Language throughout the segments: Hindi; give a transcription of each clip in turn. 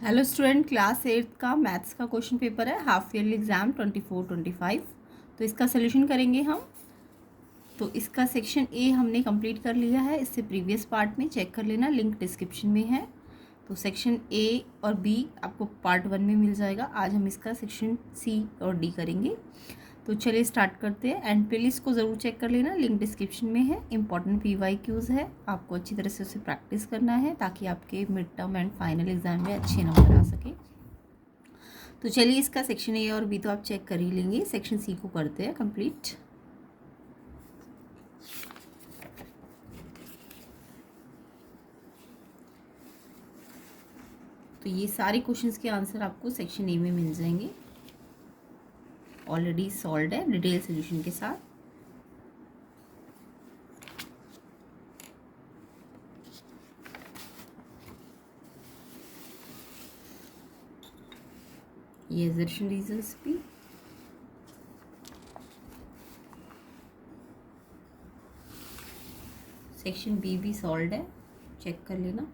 हेलो स्टूडेंट, क्लास 8 का मैथ्स का क्वेश्चन पेपर है, हाफ ईयरली एग्जाम 24-25। तो इसका सोल्यूशन करेंगे हम। तो इसका सेक्शन ए हमने कंप्लीट कर लिया है, इससे प्रीवियस पार्ट में चेक कर लेना, लिंक डिस्क्रिप्शन में है। तो सेक्शन ए और बी आपको पार्ट 1 में मिल जाएगा। आज हम इसका सेक्शन सी और डी करेंगे। तो चलिए स्टार्ट करते हैं। एंड प्लेलिस्ट को ज़रूर चेक कर लेना, लिंक डिस्क्रिप्शन में है। इंपॉर्टेंट PYQs है, आपको अच्छी तरह से उसे प्रैक्टिस करना है ताकि आपके mid term and final exam में अच्छे नंबर आ सके। तो चलिए इसका सेक्शन ए और बी तो आप चेक कर ही लेंगे, सेक्शन सी को करते हैं कंप्लीट। तो ये सारे क्वेश्चंस के आंसर आपको सेक्शन ए में मिल जाएंगे, ऑलरेडी सॉल्व्ड है डिटेल सोल्यूशन के साथ। ये एजर्शन रीजंस भी सेक्शन बी भी सॉल्व्ड है, चेक कर लेना।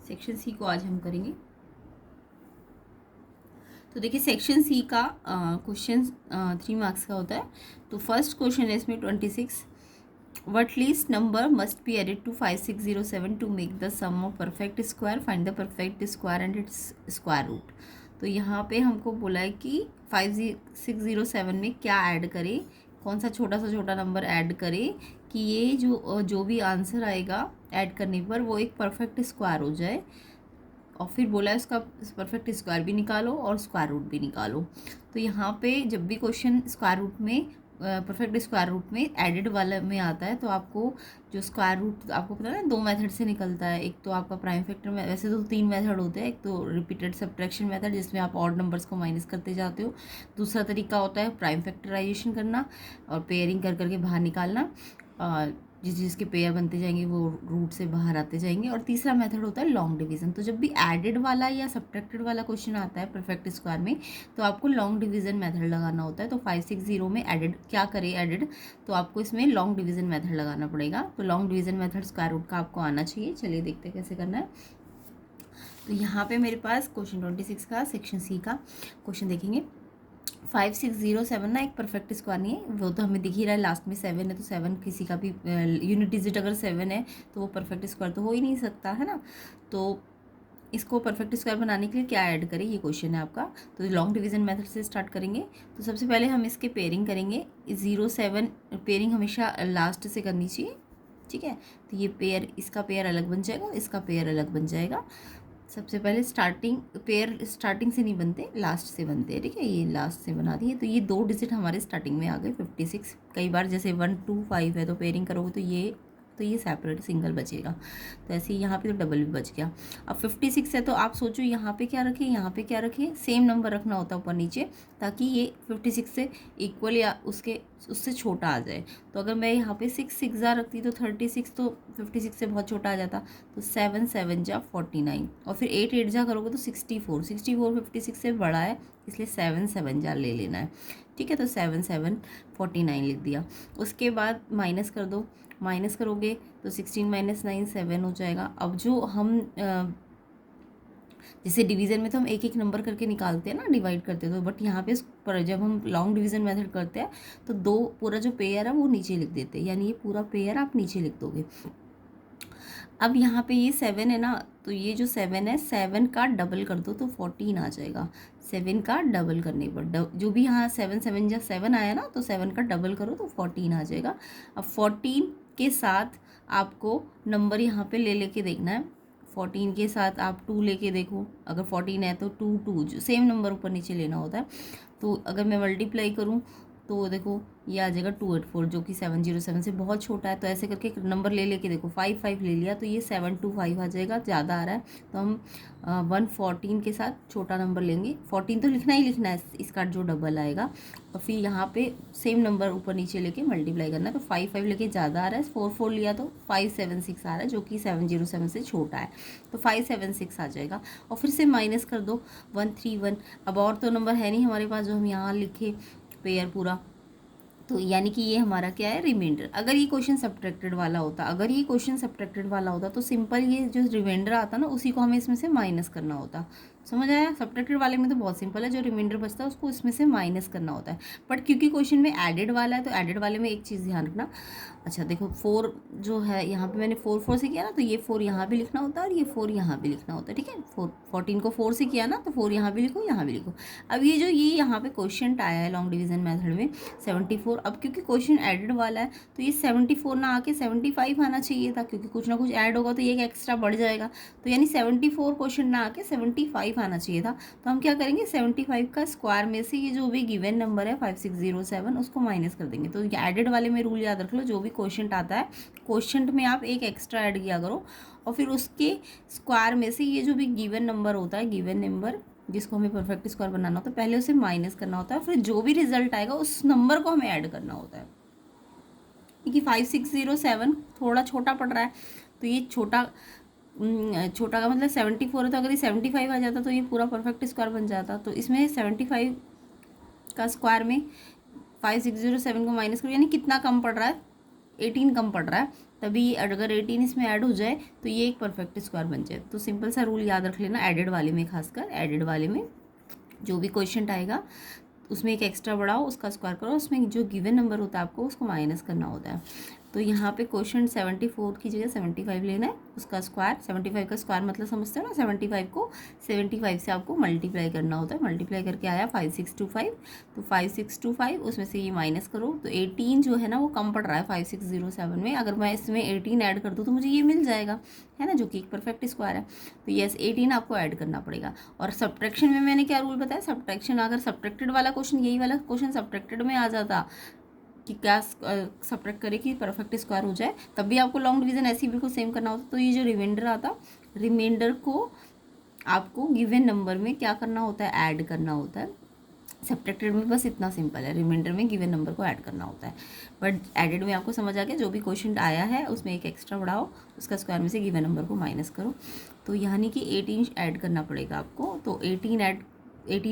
सेक्शन सी को आज हम करेंगे। तो देखिए सेक्शन सी का क्वेश्चन 3 मार्क्स का होता है। तो फर्स्ट क्वेश्चन है इसमें 26, what least number must be added to 5607 to make the sum of perfect square, find the perfect square and its square root। तो यहाँ पे हमको बोला है कि 5607 में क्या ऐड करें, कौन सा छोटा नंबर ऐड करें कि ये जो भी आंसर आएगा ऐड करने पर वो एक परफेक्ट स्क्वायर हो जाए। और फिर बोला है उसका परफेक्ट स्क्वायर भी निकालो और स्क्वायर रूट भी निकालो। तो यहाँ पे जब भी क्वेश्चन स्क्वायर रूट में परफेक्ट स्क्वायर रूट में एडेड वाला में आता है तो आपको जो स्क्वायर रूट आपको पता है ना 2 मेथड से निकलता है। एक तो आपका प्राइम फैक्टर में, वैसे तो 3 मेथड होते हैं। एक तो रिपीटेड सब्ट्रैक्शन मेथड जिसमें आप ऑड नंबर्स को माइनस करते जाते हो। दूसरा तरीका होता है प्राइम फैक्टराइजेशन करना और पेयरिंग कर करके बाहर निकालना, जिसके पेयर बनते जाएंगे वो रूट से बाहर आते जाएंगे। और तीसरा मेथड होता है लॉन्ग डिवीजन। तो जब भी एडेड वाला या सब्ट्रैक्टेड वाला क्वेश्चन आता है परफेक्ट स्क्वायर में तो आपको लॉन्ग डिवीजन मेथड लगाना होता है। तो 560 में एडेड क्या करें, एडेड तो आपको इसमें लॉन्ग डिवीजन मेथड लगाना पड़ेगा। तो long division method square root का आपको आना चाहिए। चलिए देखते हैं कैसे करना है। तो यहाँ पे मेरे पास क्वेश्चन 26 का सेक्शन सी का क्वेश्चन देखेंगे। 5607 ना एक परफेक्ट स्क्वायर नहीं है, वो तो हमें दिख ही रहा है, लास्ट में 7 है तो 7 किसी का भी यूनिट डिजिट अगर 7 है तो वो परफेक्ट स्क्वायर तो हो ही नहीं सकता है ना। तो इसको परफेक्ट स्क्वायर बनाने के लिए क्या ऐड करें, ये क्वेश्चन है आपका। तो लॉन्ग डिवीजन मेथड से स्टार्ट करेंगे। तो सबसे पहले हम इसके पेयरिंग करेंगे। 0-7 पेयरिंग हमेशा लास्ट से करनी चाहिए, ठीक है। तो ये पेयर, इसका पेयर अलग बन जाएगा, इसका पेयर अलग बन जाएगा। सबसे पहले पेयर स्टार्टिंग से नहीं बनते, लास्ट से बनते हैं, ठीक है। ये लास्ट से बना दिए। तो ये 2 डिजिट हमारे स्टार्टिंग में आ गए 56। कई बार जैसे 1 2 5 है तो पेयरिंग करोगे तो ये सेपरेट सिंगल बचेगा। तो ऐसे ही यहाँ पे तो डबल भी बच गया। अब 56 है तो आप सोचो यहाँ पे क्या रखें, यहाँ पे क्या रखें, सेम नंबर रखना होता है ऊपर नीचे ताकि ये 56 से इक्वल या उससे छोटा आ जाए। तो अगर मैं यहाँ पे 6 6 रखती तो 36, तो 56 से बहुत छोटा आ जाता। तो 7 7 जा 49 और फिर 8 8 जा करोगे तो 64 56 से बड़ा है, इसलिए 7 7 जा ले लेना है, ठीक है। तो 7 7 49 लिख दिया। उसके बाद माइनस कर दो, माइनस करोगे तो 16 - 9 7 हो जाएगा। अब जो हम जैसे डिवीज़न में तो हम एक एक नंबर करके निकालते हैं ना, डिवाइड करते हैं, तो बट यहाँ पे पर जब हम लॉन्ग डिवीज़न मेथड करते हैं तो पूरा जो पेयर है वो नीचे लिख देते हैं, यानी ये पूरा पेयर आप नीचे लिख दोगे। अब यहाँ पे ये 7 है ना, तो ये जो 7 है 7 का डबल कर दो तो 14 आ जाएगा। 7 का डबल करने पर जो भी यहाँ 7 7 जा 7 आया ना, तो 7 का डबल करो तो 14 आ जाएगा। अब 14 के साथ आपको नंबर यहाँ पे ले लेके देखना है। 14 के साथ आप 2 लेके देखो, अगर 14 है तो 2 2 जो सेम नंबर ऊपर नीचे लेना होता है। तो अगर मैं मल्टीप्लाई करूँ तो देखो ये आ जाएगा 284 जो कि 707 से बहुत छोटा है। तो ऐसे करके नंबर ले लेके देखो, 5 5 ले लिया तो ये 725 आ जाएगा, ज़्यादा आ रहा है। तो हम 114 के साथ छोटा नंबर लेंगे। 14 तो लिखना ही लिखना है, इसका जो डबल आएगा। और फिर यहाँ पे सेम नंबर ऊपर नीचे लेके मल्टीप्लाई करना है। तो 5 5 लेके ज़्यादा आ रहा है, 4 4 लिया तो 576 आ रहा है जो कि 707 से छोटा है। तो 576 आ जाएगा। और फिर से माइनस कर दो 131। अब और तो नंबर है नहीं हमारे पास जो हम यहाँ लिखे पेयर पूरा, तो यानी कि ये हमारा क्या है, रिमाइंडर। अगर ये क्वेश्चन सब्ट्रैक्टेड वाला होता, तो सिंपल ये जो रिमाइंडर आता ना उसी को हमें इसमें से माइनस करना होता। समझ आया? सब्ट्रैक्टेड वाले में तो बहुत सिंपल है, जो रिमाइंडर बचता है उसको इसमें से माइनस करना होता है। बट क्योंकि क्वेश्चन में एडेड वाला है, तो एडेड वाले में एक चीज़ ध्यान रखना। अच्छा देखो, 4 जो है यहाँ पे मैंने 4 से किया ना, तो ये 4 यहाँ भी लिखना होता है और ये 4 यहाँ भी लिखना होता है। ठीक है, 14 को 4 से किया ना, तो 4 यहाँ भी लिखो, यहाँ भी लिखो। अब ये जो ये यहाँ पे क्वेश्चन आया है लॉन्ग डिवीजन मेथड में 74, अब क्योंकि क्वेश्चन एडेड वाला है तो ये 74 ना आके 75 आना चाहिए था, क्योंकि कुछ ना कुछ ऐड होगा तो ये एक एक्स्ट्रा बढ़ जाएगा। तो यानी 74 क्वेश्चन ना आके 75 आना चाहिए था। तो हम क्या करेंगे, 75 का स्क्वायर में से ये जो भी गिवन नंबर है 5607 उसको माइनस कर देंगे। तो एडेड वाले में रूल याद रख लो, जो भी क्वेश्चन आता है क्वेश्चन में आप एक एक्स्ट्रा ऐड किया करो और फिर उसके स्क्वायर में से ये जो भी गिवन नंबर होता है, गिवन नंबर जिसको हमें परफेक्ट स्क्वायर बनाना होता है, पहले उसे माइनस करना होता है, फिर जो भी रिजल्ट आएगा उस नंबर को हमें ऐड करना होता है। क्योंकि 5607 थोड़ा छोटा पड़ रहा है, तो ये छोटा का मतलब 74 है, तो अगर ये 75 आ जाता तो ये पूरा परफेक्ट स्क्वायर बन जाता। तो इसमें 75 का स्क्वायर में 5607 को माइनस करो, यानी कितना कम पड़ रहा है, 18 कम पड़ रहा है। तभी अगर 18 इसमें ऐड हो जाए तो ये एक परफेक्ट स्क्वायर बन जाए। तो सिंपल सा रूल याद रख लेना, एडेड वाले में, खासकर एडेड वाले में जो भी क्वेश्चन आएगा उसमें एक एक्स्ट्रा बढ़ाओ, उसका स्क्वायर करो, उसमें जो गिवन नंबर होता है आपको उसको माइनस करना होता है। तो यहाँ पे क्वेश्चन 74 की जगह 75 लेना है, उसका स्क्वायर, 75 का स्क्वायर मतलब समझते हो ना, 75 को 75 से आपको मल्टीप्लाई करना होता है। मल्टीप्लाई करके आया 5625, तो 5625 उसमें से ये माइनस करो, तो 18 जो है ना वो कम पड़ रहा है 5607 में। अगर मैं इसमें 18 ऐड कर दूँ तो मुझे ये मिल जाएगा, है ना, जो कि एक परफेक्ट स्क्वायर है। तो यस, 18 आपको ऐड करना पड़ेगा। और सब्ट्रैक्शन में मैंने क्या रूल बताया, सब्ट्रैक्शन, अगर सब्ट्रैक्टेड वाला क्वेश्चन, यही वाला क्वेश्चन सब्ट्रैक्टेड में आ जाता कि क्या सब्ट्रैक्ट करे कि परफेक्ट स्क्वायर हो जाए, तब भी आपको लॉन्ग डिवीजन ऐसे ही बिल्कुल सेम करना होता। तो ये जो रिमाइंडर आता, रिमाइंडर को आपको गिवन नंबर में क्या करना होता है, ऐड करना होता है। सब्ट्रैक्टेड में बस इतना सिंपल है, रिमाइंडर में गिवन नंबर को ऐड करना होता है। बट एडेड में आपको समझ आ गया, जो भी क्वेश्चन आया है उसमें एक एक्स्ट्रा बढ़ाओ, उसका स्क्वायर में से गिवन नंबर को माइनस करो। तो यानी कि 18 ऐड करना पड़ेगा आपको। तो 18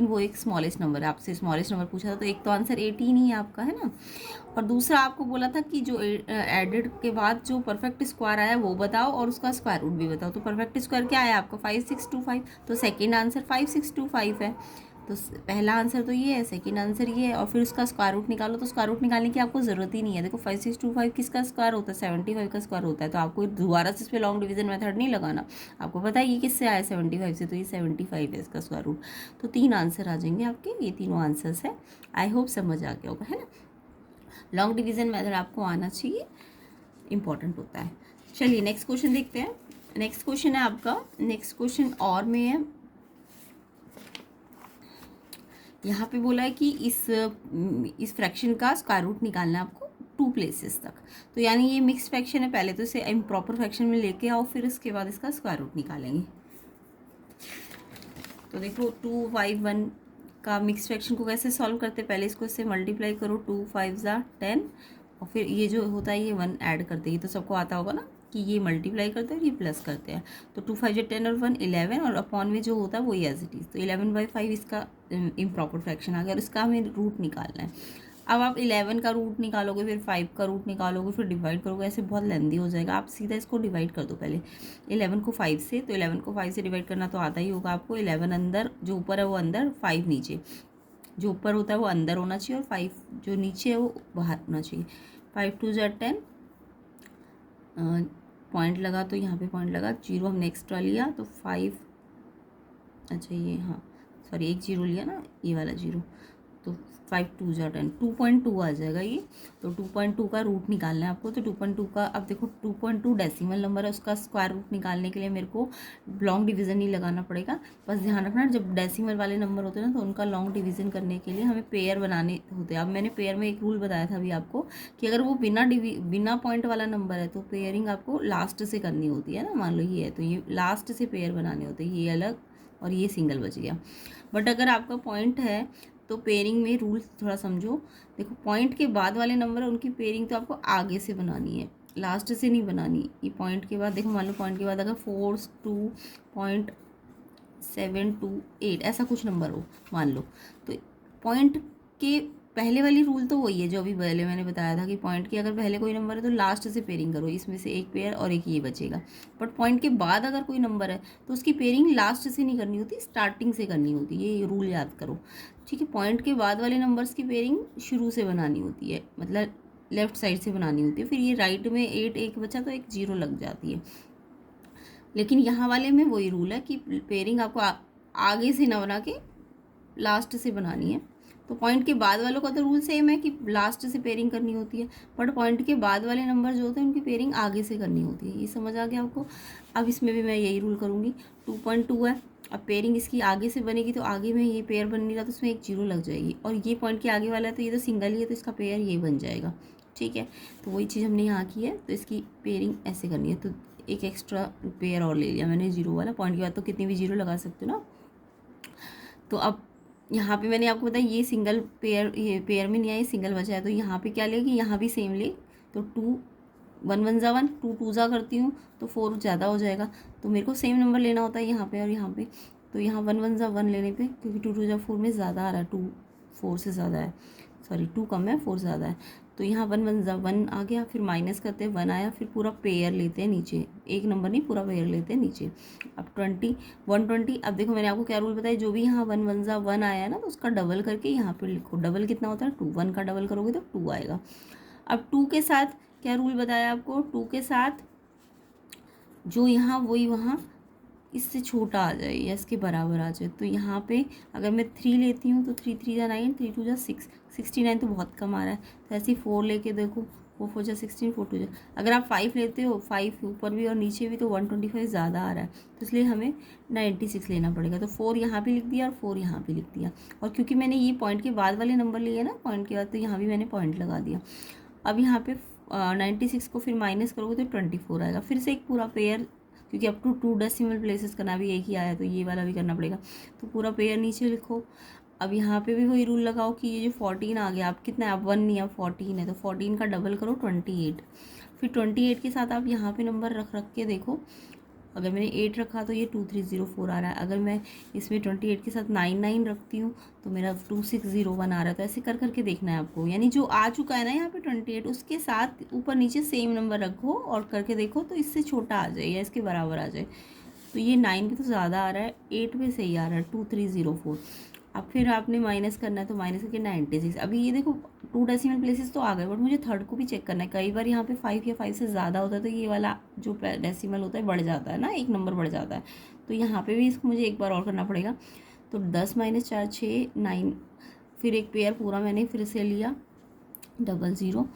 वो एक स्मॉलेस्ट नंबर है, आपसे स्मॉलेस्ट नंबर पूछा था, तो एक तो आंसर 18 ही है आपका, है ना। और दूसरा आपको बोला था कि जो एडेड के बाद जो परफेक्ट स्क्वायर आया वो बताओ और उसका स्क्वायर रूट भी बताओ। तो परफेक्ट स्क्वायर क्या आया आपका, 5625, तो सेकेंड आंसर 5625 है। तो पहला आंसर तो ये है, सेकंड आंसर ये है, और फिर उसका स्क्वायर रूट निकालो। तो स्क्वायर रूट निकालने की आपको ज़रूरत ही नहीं है। देखो 5625 किसका स्क्वायर होता है, 75 का स्क्वायर होता है। तो आपको दोबारा से इस पर लॉन्ग डिवीजन मेथड नहीं लगाना, आपको पता है ये किससे आया, 75 से, तो ये 75 है इसका स्क्वायर रूट। तो 3 आंसर आ जाएंगे आपके, ये तीनों आंसर्स है। आई होप समझ आ गया होगा, है ना। लॉन्ग डिवीजन मेथड आपको आना चाहिए, इंपॉर्टेंट होता है। चलिए नेक्स्ट क्वेश्चन देखते हैं। नेक्स्ट क्वेश्चन है आपका, नेक्स्ट क्वेश्चन और में है, यहाँ पे बोला है कि इस फ्रैक्शन का स्क्वायर रूट निकालना है आपको 2 प्लेसेस तक। तो यानी ये मिक्स फ्रैक्शन है, पहले तो इसे इम्प्रॉपर फ्रैक्शन में लेके आओ, फिर इसके बाद इसका स्क्वायर रूट निकालेंगे। तो देखो 251 का मिक्स फ्रैक्शन को कैसे सॉल्व करते हैं, पहले इसको इससे मल्टीप्लाई करो, 2 5 ज़ा 10, और फिर ये जो होता है ये 1 ऐड करते हैं। तो सबको आता होगा ना कि ये मल्टीप्लाई करते हैं और ये प्लस करते हैं। तो 2 5 10 और 1 11, और अपॉन में जो होता है वो एज इट इज़। तो 11/5 इसका इम्प्रॉपर फ्रैक्शन आ गया, और इसका हमें रूट निकालना है। अब आप 11 का रूट निकालोगे, फिर 5 का रूट निकालोगे, फिर डिवाइड करोगे, ऐसे बहुत लेंदी हो जाएगा। आप सीधा इसको डिवाइड कर दो पहले 11 को 5 से। तो 11 को 5 से डिवाइड करना तो आता ही होगा आपको। 11 अंदर, जो ऊपर है वो अंदर, 5 नीचे, जो ऊपर होता है वो अंदर होना चाहिए और 5 जो नीचे है वो बाहर होना चाहिए। 5 2 ज़ा 10, पॉइंट लगा तो यहाँ पे पॉइंट लगा, 0 हमने एक्स्ट्रा लिया तो 5, अच्छा ये, हाँ सॉरी, एक 0 लिया ना, ये वाला 0, तो 5 2 ज़ा 10, 2.2 आ जाएगा ये। तो 2.2 का रूट निकालना है आपको। तो 2.2 का, अब देखो 2.2 डेसिमल नंबर है, उसका स्क्वायर रूट निकालने के लिए मेरे को लॉन्ग डिवीज़न नहीं लगाना पड़ेगा। बस ध्यान रखना, जब डेसिमल वाले नंबर होते हैं ना तो उनका लॉन्ग डिवीज़न करने के लिए हमें पेयर बनाने होते हैं। अब मैंने पेयर में एक रूल बताया था अभी आपको कि अगर वो बिना पॉइंट वाला नंबर है तो पेयरिंग आपको लास्ट से करनी होती है ना। मान लो ये है तो ये लास्ट से पेयर बनाने होते हैं, ये अलग और ये सिंगल बच गया। बट अगर आपका पॉइंट है तो पेयरिंग में रूल थोड़ा समझो। देखो पॉइंट के बाद वाले नंबर है उनकी पेयरिंग तो आपको आगे से बनानी है, लास्ट से नहीं बनानी। ये पॉइंट के बाद, देखो मान लो पॉइंट के बाद अगर 4.728 ऐसा कुछ नंबर हो मान लो, तो पॉइंट के पहले वाली रूल तो वही है जो अभी पहले मैंने बताया था कि पॉइंट के अगर पहले कोई नंबर है तो लास्ट से पेयरिंग करो, इसमें से एक पेयर और एक ये बचेगा। बट पॉइंट के बाद अगर कोई नंबर है तो उसकी पेयरिंग लास्ट से नहीं करनी होती, स्टार्टिंग से करनी होती है, ये रूल याद करो, ठीक है। पॉइंट के बाद वाले नंबर्स की पेयरिंग शुरू से बनानी होती है, मतलब लेफ्ट साइड से बनानी होती है। फिर ये राइट में 8 एक बचा तो एक 0 लग जाती है। लेकिन यहाँ वाले में वही रूल है कि पेयरिंग आपको आगे से ना बना के लास्ट से बनानी है। तो पॉइंट के बाद वालों का तो रूल सेम है कि लास्ट से पेयरिंग करनी होती है, बट पॉइंट के बाद वाले नंबर जो होते हैं उनकी पेयरिंग आगे से करनी होती है। ये समझ आ गया आपको? अब इसमें भी मैं यही रूल करूँगी। 2.2 है, अब पेयरिंग इसकी आगे से बनेगी तो आगे में ये पेयर बन नहीं रहा तो उसमें एक 0 लग जाएगी, और ये पॉइंट के आगे वाला है तो ये तो सिंगल ही है तो इसका पेयर ये बन जाएगा, ठीक है। तो वही चीज़ हमने यहाँ की है, तो इसकी पेयरिंग ऐसे करनी है। तो एक एक्स्ट्रा पेयर और ले लिया मैंने 0 वाला, पॉइंट के बाद तो कितनी भी 0 लगा सकते हो ना। तो अब यहाँ पे मैंने आपको बताया ये सिंगल पेयर, ये पेयर में नहीं आया, सिंगल बचा है, तो यहाँ पे क्या लेगी, यहाँ भी सेम ले। तो 2 1 1 जा 1, 2 2 जा करती हूँ तो 4 ज़्यादा हो जाएगा, तो मेरे को सेम नंबर लेना होता है यहाँ पे और यहाँ पे। तो यहाँ 1 1 जा 1 लेने पे, क्योंकि 2 2 जा 4 में ज़्यादा आ रहा है, 2 4 से ज़्यादा है, सॉरी 2 कम है 4 ज़्यादा है। तो यहाँ 1 1 जा 1 आ गया, फिर माइनस करते हैं 1 आया, फिर पूरा पेयर लेते हैं नीचे, एक नंबर नहीं पूरा पेयर लेते हैं नीचे। अब 120। अब देखो मैंने आपको क्या रूल बताया, जो भी यहाँ 1 1 जा 1 आया है ना तो उसका डबल करके यहाँ पे लिखो। डबल कितना होता है 2, 1 का डबल करोगे तो 2 आएगा। अब 2 के साथ क्या रूल बताया आपको, 2 के साथ जो यहाँ वही वहाँ इससे छोटा आ जाए या इसके बराबर आ जाए। तो यहाँ पे अगर मैं 3 लेती हूँ तो 3 3 जा 9, 3 2 जा 6, 69 तो बहुत कम आ रहा है, तो ऐसे ही 4 लेके देखो, 4 4 जा 16, 4 2 जा। अगर आप 5 लेते हो, 5 ऊपर भी और नीचे भी, तो 125 ज़्यादा आ रहा है, तो इसलिए हमें 96 लेना पड़ेगा। तो 4 यहाँ पे लिख दिया और 4 यहाँ पे लिख दिया, और क्योंकि मैंने ये पॉइंट के बाद वाले नंबर लिए ना पॉइंट के बाद, तो यहाँ भी मैंने पॉइंट लगा दिया। अब यहाँ पे 96 को फिर माइनस करोगे तो 24 आएगा। फिर से एक पूरा पेयर, क्योंकि अप टू 2 डेसिमल प्लेसेस करना भी एक ही आया तो ये वाला भी करना पड़ेगा, तो पूरा पेयर नीचे लिखो। अब यहाँ पे भी वही रूल लगाओ कि ये जो 14 आ गया, आप कितना है, आप 1 नहीं आप 14 है, तो 14 का डबल करो 28। फिर 28 के साथ आप यहाँ पे नंबर रख रख के देखो, अगर मैंने 8 रखा तो ये 2304 आ रहा है। अगर मैं इसमें 28 के साथ 99 रखती हूँ तो मेरा 2601 आ रहा है। तो ऐसे कर करके देखना है आपको, यानी जो आ चुका है ना यहाँ पे 28, उसके साथ ऊपर नीचे सेम नंबर रखो और करके देखो तो इससे छोटा आ जाए या इसके बराबर आ जाए। तो ये 9 पे तो ज़्यादा आ रहा है, 8 पे सही आ रहा है 2304। अब फिर आपने माइनस करना है, तो माइनस करके 96। अभी ये देखो 2 डेसिमल प्लेसेस तो आ गए, बट मुझे थर्ड को भी चेक करना है। कई बार यहाँ पे 5 या 5 से ज़्यादा होता है तो ये वाला जो डेसिमल होता है बढ़ जाता है ना, एक नंबर बढ़ जाता है, तो यहाँ पे भी इसको मुझे एक बार और करना पड़ेगा। तो 10 - 4 6 9, फिर एक पेयर पूरा मैंने फिर से लिया 00।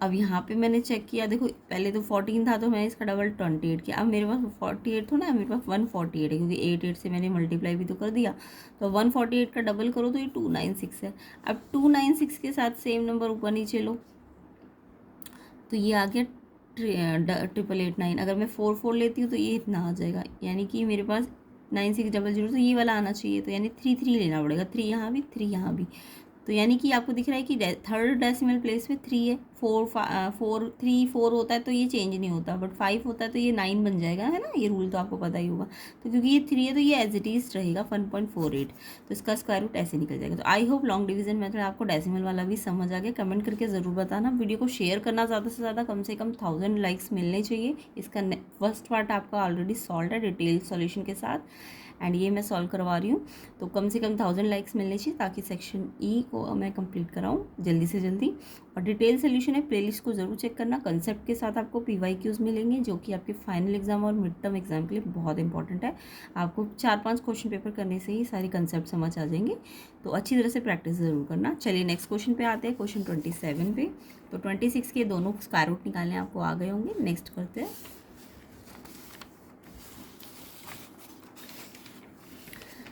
अब यहाँ पे मैंने चेक किया, देखो पहले तो 14 था तो मैंने इसका डबल 28 किया। अब मेरे पास 48 था ना, मेरे पास 148 है, क्योंकि 8 से मैंने मल्टीप्लाई भी तो कर दिया। तो 148 का डबल करो तो ये 296 है। अब 296 के साथ सेम नंबर ऊपर नीचे लो, तो ये आ गया 8889। अगर मैं 4 लेती हूँ तो ये इतना आ जाएगा, यानी कि मेरे पास 9600, तो ये वाला आना चाहिए, तो यानी 3 3 लेना पड़ेगा, 3 यहाँ भी 3 यहाँ भी। तो यानी कि आपको दिख रहा है कि थर्ड डेसिमल प्लेस पे 3 है, 4 होता है तो ये चेंज नहीं होता, बट 5 होता है तो ये 9 बन जाएगा, है ना, ये रूल तो आपको पता ही होगा। तो क्योंकि ये 3 है तो ये एज इट इज़ रहेगा 1.48, तो इसका स्क्वायर रूट ऐसे निकल जाएगा। तो I hope long division method आपको डेसिमल वाला भी समझ आ गया। कमेंट करके ज़रूर बताना, वीडियो को शेयर करना ज़्यादा से ज़्यादा, कम से कम 1000 लाइक्स मिलने चाहिए। इसका फर्स्ट पार्ट आपका ऑलरेडी सॉल्व है डिटेल सॉल्यूशन के साथ, एंड ये मैं सॉल्व करवा रही हूँ, तो कम से कम 1000 लाइक्स मिलने चाहिए ताकि सेक्शन ई को मैं कंप्लीट कराऊँ जल्दी से जल्दी। और डिटेल सोल्यूशन है, प्लेलिस्ट को ज़रूर चेक करना। कंसेप्ट के साथ आपको PYQs मिलेंगे जो कि आपके फाइनल एग्जाम और मिड टर्म एग्जाम के लिए बहुत इंपॉर्टेंट है। आपको 4-5 क्वेश्चन पेपर करने से ही सारे कंसेप्ट समझ आ जाएंगे, तो अच्छी तरह से प्रैक्टिस ज़रूर करना। चलिए नेक्स्ट क्वेश्चन पे आते हैं, क्वेश्चन 27 पे। तो 26 के दोनों स्क्वायर रूट निकालने आपको आ गए होंगे। नेक्स्ट करते हैं।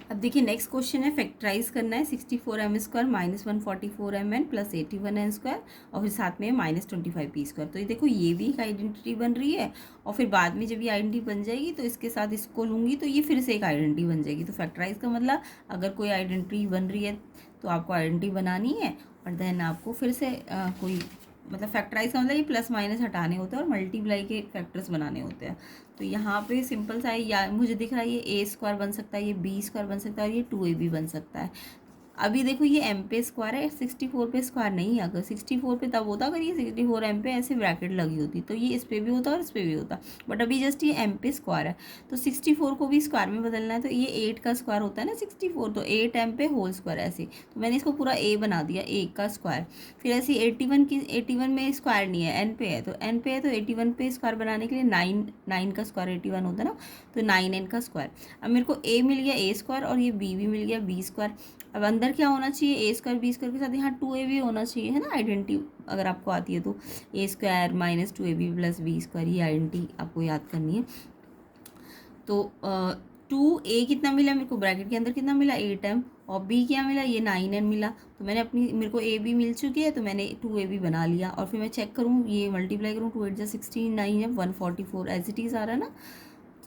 अब देखिए नेक्स्ट क्वेश्चन है, फैक्टराइज करना है। 64m² - 144mn + 81n स्क्वायर, और फिर साथ में -25p²। तो ये देखो ये भी एक आइडेंटिटी बन रही है, और फिर बाद में जब ये आइडेंटिटी बन जाएगी तो इसके साथ इसको लूँगी तो ये फिर से एक आइडेंटिटी बन जाएगी। तो फैक्टराइज का मतलब अगर कोई आइडेंटिटी बन रही है तो आपको आइडेंटिटी बनानी है, और देन आपको फिर से कोई मतलब फैक्टराइज का मतलब ये प्लस माइनस हटाने होते हैं और मल्टीप्लाई के फैक्टर्स बनाने होते हैं। तो यहाँ पे सिंपल सा है, या मुझे दिख रहा है ये A² बन सकता है, ये B² बन सकता है और ये 2AB बन सकता है। अभी देखो ये एम पे स्क्वायर है, 64 पे स्क्वायर नहीं है। अगर 64 पे तब होता अगर ये 64 एम पे ऐसे ब्रैकेट लगी होती, तो ये इस पे भी होता और इस पे भी होता, बट अभी जस्ट ये एम पे स्क्वायर है। तो 64 को भी स्क्वायर में बदलना है, तो ये 8 का स्क्वायर होता है ना 64, तो 8 एम पे होल स्क्वायर ऐसे। तो मैंने इसको पूरा ए बना दिया, 1 का स्क्वायर। फिर ऐसे 81 की, 81 में स्क्वायर नहीं है, एन पे है, तो एन पे है, तो 81 पे स्क्वायर बनाने के लिए 9 का स्क्वायर 81 होता है ना, तो 9n का स्क्वायर। अब मेरे को ए मिल गया ए स्क्वायर और ये बी भी मिल गया बी स्क्वायर। अब अंदर क्या होना चाहिए, ए स्क्वायर बी स्क्वायर के साथ यहाँ 2ab भी होना चाहिए, है ना, आइडेंटिटी अगर आपको आती है तो। A square minus 2ab plus B square, ये आइडेंटिटी आपको याद करनी है। तो 2a कितना मिला मेरे को, ब्रैकेट के अंदर कितना मिला 8m, और b क्या मिला, ये 9n मिला। तो मैंने अपनी, मेरे को a भी मिल चुकी है, तो मैंने 2ab बना लिया। और फिर मैं चेक करूँ, ये मल्टीप्लाई करूँ, 2 8 16, 9 है 144, एज इट इज़ आ रहा है ना,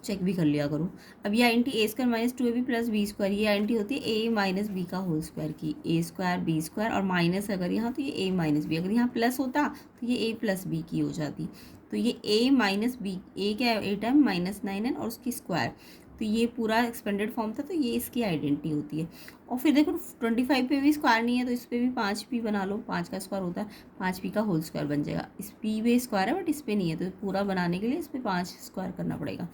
चेक भी कर लिया करूँ। अब ये identity A square minus 2ab plus B square, ये आइडेंटिटी होती है a माइनस बी का होल स्क्वायर की, ए स्क्वायर बी स्क्वायर, और माइनस अगर यहाँ तो ये a माइनस बी, अगर यहाँ प्लस होता तो ये a प्लस बी की हो जाती। तो ये a माइनस बी, a क्या है 8m माइनस 9n और उसकी स्क्वायर, तो ये पूरा एक्सपेंडेड फॉर्म था, तो ये इसकी आइडेंटिटी होती है। और फिर देखो 25 पे भी स्क्वायर नहीं है, तो इस पर भी 5p बना लो, 5 का स्क्वायर होता है 5p का होल स्क्वायर बन जाएगा। इस p पे स्क्वायर है बट इस पर नहीं है, तो पूरा बनाने के लिए इस पर 5 स्क्वायर करना पड़ेगा।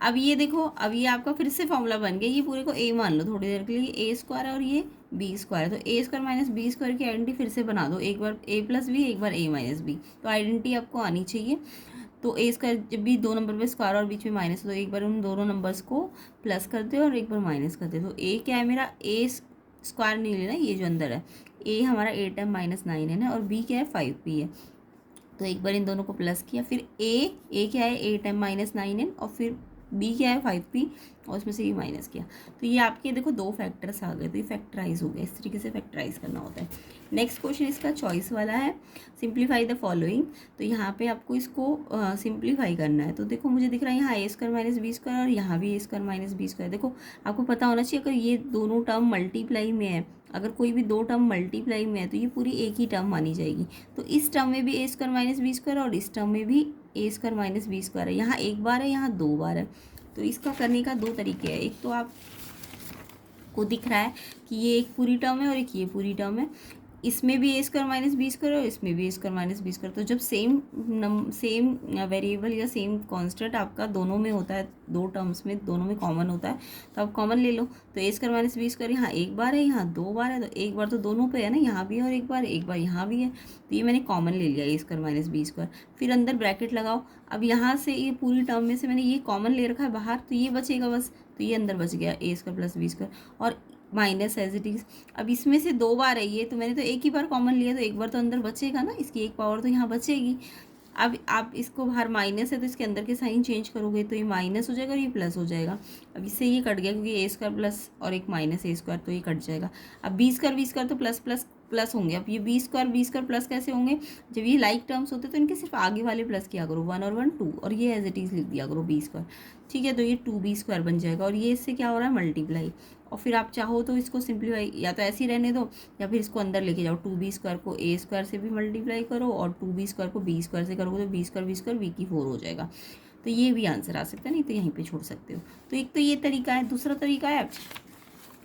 अब ये देखो, अब ये आपका फिर से फॉर्मूला बन गया, ये पूरे को a मान लो थोड़ी देर के लिए, ए स्क्वायर है और ये बी स्क्वायर है, तो A square minus B square की आइडेंटिटी फिर से बना दो, एक बार a प्लस बी, एक बार a माइनस बी, तो आइडेंटिटी आपको आनी चाहिए। तो ए स्क्वायर जब भी दो नंबर पे स्क्वायर और बीच में माइनस, तो एक बार उन दोनों नंबर्स को प्लस करते हो और एक बार माइनस करते हो। तो ए क्या है मेरा, ए स्क्वायर नहीं लेना, ये जो अंदर है ए हमारा 8m माइनस 9n है, और बी क्या है 5p है। तो एक बार इन दोनों को प्लस किया, फिर ए क्या है 8m माइनस 9n, और फिर बी क्या है 5p, और उसमें से ये माइनस किया। तो ये आपके देखो दो फैक्टर्स आ गए, तो ये फैक्टराइज हो गया। इस तरीके से फैक्टराइज करना होता है। नेक्स्ट क्वेश्चन इसका चॉइस वाला है, सिंप्लीफाई द फॉलोइंग। तो यहाँ पे आपको इसको सिंप्लीफाई करना है। तो देखो मुझे दिख रहा है यहाँ ए स्क्वायर माइनस बी स्क्वायर और यहाँ भी ए स्क्वायर माइनस बी स्क्वायर। देखो आपको पता होना चाहिए, अगर ये दोनों टर्म मल्टीप्लाई में है, अगर कोई भी दो टर्म मल्टीप्लाई में है, तो ये पूरी एक ही टर्म मानी जाएगी। तो इस टर्म में भी ए स्क्वायर माइनस बी स्क्वायर और इस टर्म में भी ए स्क्वायर माइनस बी स्क्वायर है। यहाँ एक बार है, यहाँ दो बार है। तो इसका करने का दो तरीके हैं। एक तो आप को दिख रहा है कि ये एक पूरी टर्म है और एक ये पूरी टर्म है, इसमें भी ए स्क्वायर माइनस बी स्क्वायर और इसमें भी ए स्क्वायर माइनस बी स्क्वायर। तो जब सेम वेरिएबल या सेम कांस्टेंट आपका दोनों में होता है, दो टर्म्स में दोनों में कॉमन होता है, तो आप कॉमन ले लो। तो A square minus B square यहाँ एक बार है, यहाँ दो बार है, तो एक बार तो दोनों पे है ना, यहाँ भी है और एक बार यहाँ भी है, तो ये मैंने कॉमन ले लिया ए स्क्वायर माइनस बी स्क्वायर। फिर अंदर ब्रैकेट लगाओ। अब यहाँ से ये पूरी टर्म में से मैंने ये कॉमन ले रखा है बाहर, तो ये बचेगा बस, तो ये अंदर बच गया ए स्क्वायर प्लस बी स्क्वायर और माइनस एज इट इज। अब इसमें से दो बार है ये, तो मैंने तो एक ही बार कॉमन लिया, तो एक बार तो अंदर बचेगा ना, इसकी एक पावर तो यहाँ बचेगी। अब आप इसको बाहर माइनस है, तो इसके अंदर के साइन चेंज करोगे तो ये माइनस हो जाएगा और ये प्लस हो जाएगा। अब इससे ये कट गया, क्योंकि ए स्क्वायर प्लस और एक माइनस ए स्क्वायर, तो ये कट जाएगा। अब बी स्क्वायर तो प्लस प्लस प्लस होंगे। अब ये बी स्क्वायर प्लस कैसे होंगे, जब ये लाइक टर्म्स होते तो इनके सिर्फ आगे वाले प्लस किया करो, 1 और 1 2, और ये एज इट इज़ लिख दिया करो बी स्क्वायर। ठीक है, तो ये 2b स्क्वायर बन जाएगा, और ये इससे क्या हो रहा है मल्टीप्लाई। और फिर आप चाहो तो इसको सिंप्लीफाई या तो ऐसे ही रहने दो, या फिर इसको अंदर लेके जाओ, 2b स्क्वायर को ए स्क्वायर से भी मल्टीप्लाई करो और 2b स्क्वायर को बी स्क्वायर से करोगे तो बी स्क्वायर बी की 4 हो जाएगा। तो ये भी आंसर आ सकता है, नहीं तो यहीं पे छोड़ सकते हो। तो एक तो ये तरीका है। दूसरा तरीका है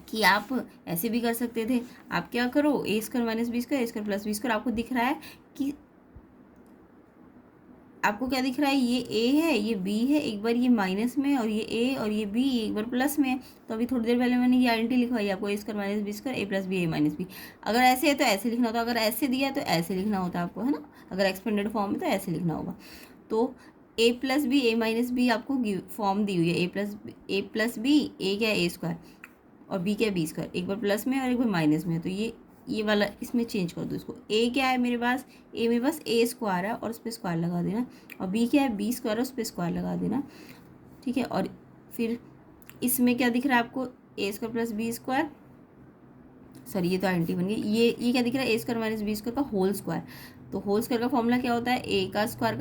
कि आप ऐसे भी कर सकते थे। आप क्या करो, ए स्क्वायर माइनस बी स्क्वायर, ए स्क्वायर प्लस बी स्क्वायर, आपको दिख रहा है कि आपको क्या दिख रहा है, ये ए है ये बी है, एक बार ये माइनस में और ये ए और ये बी एक बार प्लस में है। तो अभी थोड़ी देर पहले मैंने ये आइडेंटिटी लिखवाई आपको, A square minus B square A plus B A minus B. अगर ऐसे है तो ऐसे लिखना होता, अगर ऐसे दिया है तो ऐसे लिखना होता आपको, है ना। अगर एक्सपेंडेड फॉर्म में तो ऐसे लिखना होगा। तो ए प्लस बी ए माइनस बी आपको फॉर्म दी हुई है, ए प्लस बी, ए क्या है ए स्क्वायर और बी क्या है बी स्क्वायर, एक बार प्लस में और एक बार माइनस में। तो ये वाला इसमें चेंज कर दो इसको। ए क्या है मेरे पास, ए मेरे पास ए स्क्वायर है और उस पर स्क्वायर लगा देना, और बी क्या है बी स्क्वायर है उस पर स्क्वायर लगा देना। ठीक है, और फिर इसमें क्या दिख रहा है आपको, A square plus B square, sorry ये तो आइडेंटिटी बन गई। ये क्या दिख रहा है, ए स्क्वायर माइनस बी स्क्वायर का होल स्क्वायर। तो होल स्क्वायर का फॉर्मूला क्या होता है, ए का स्क्वायर,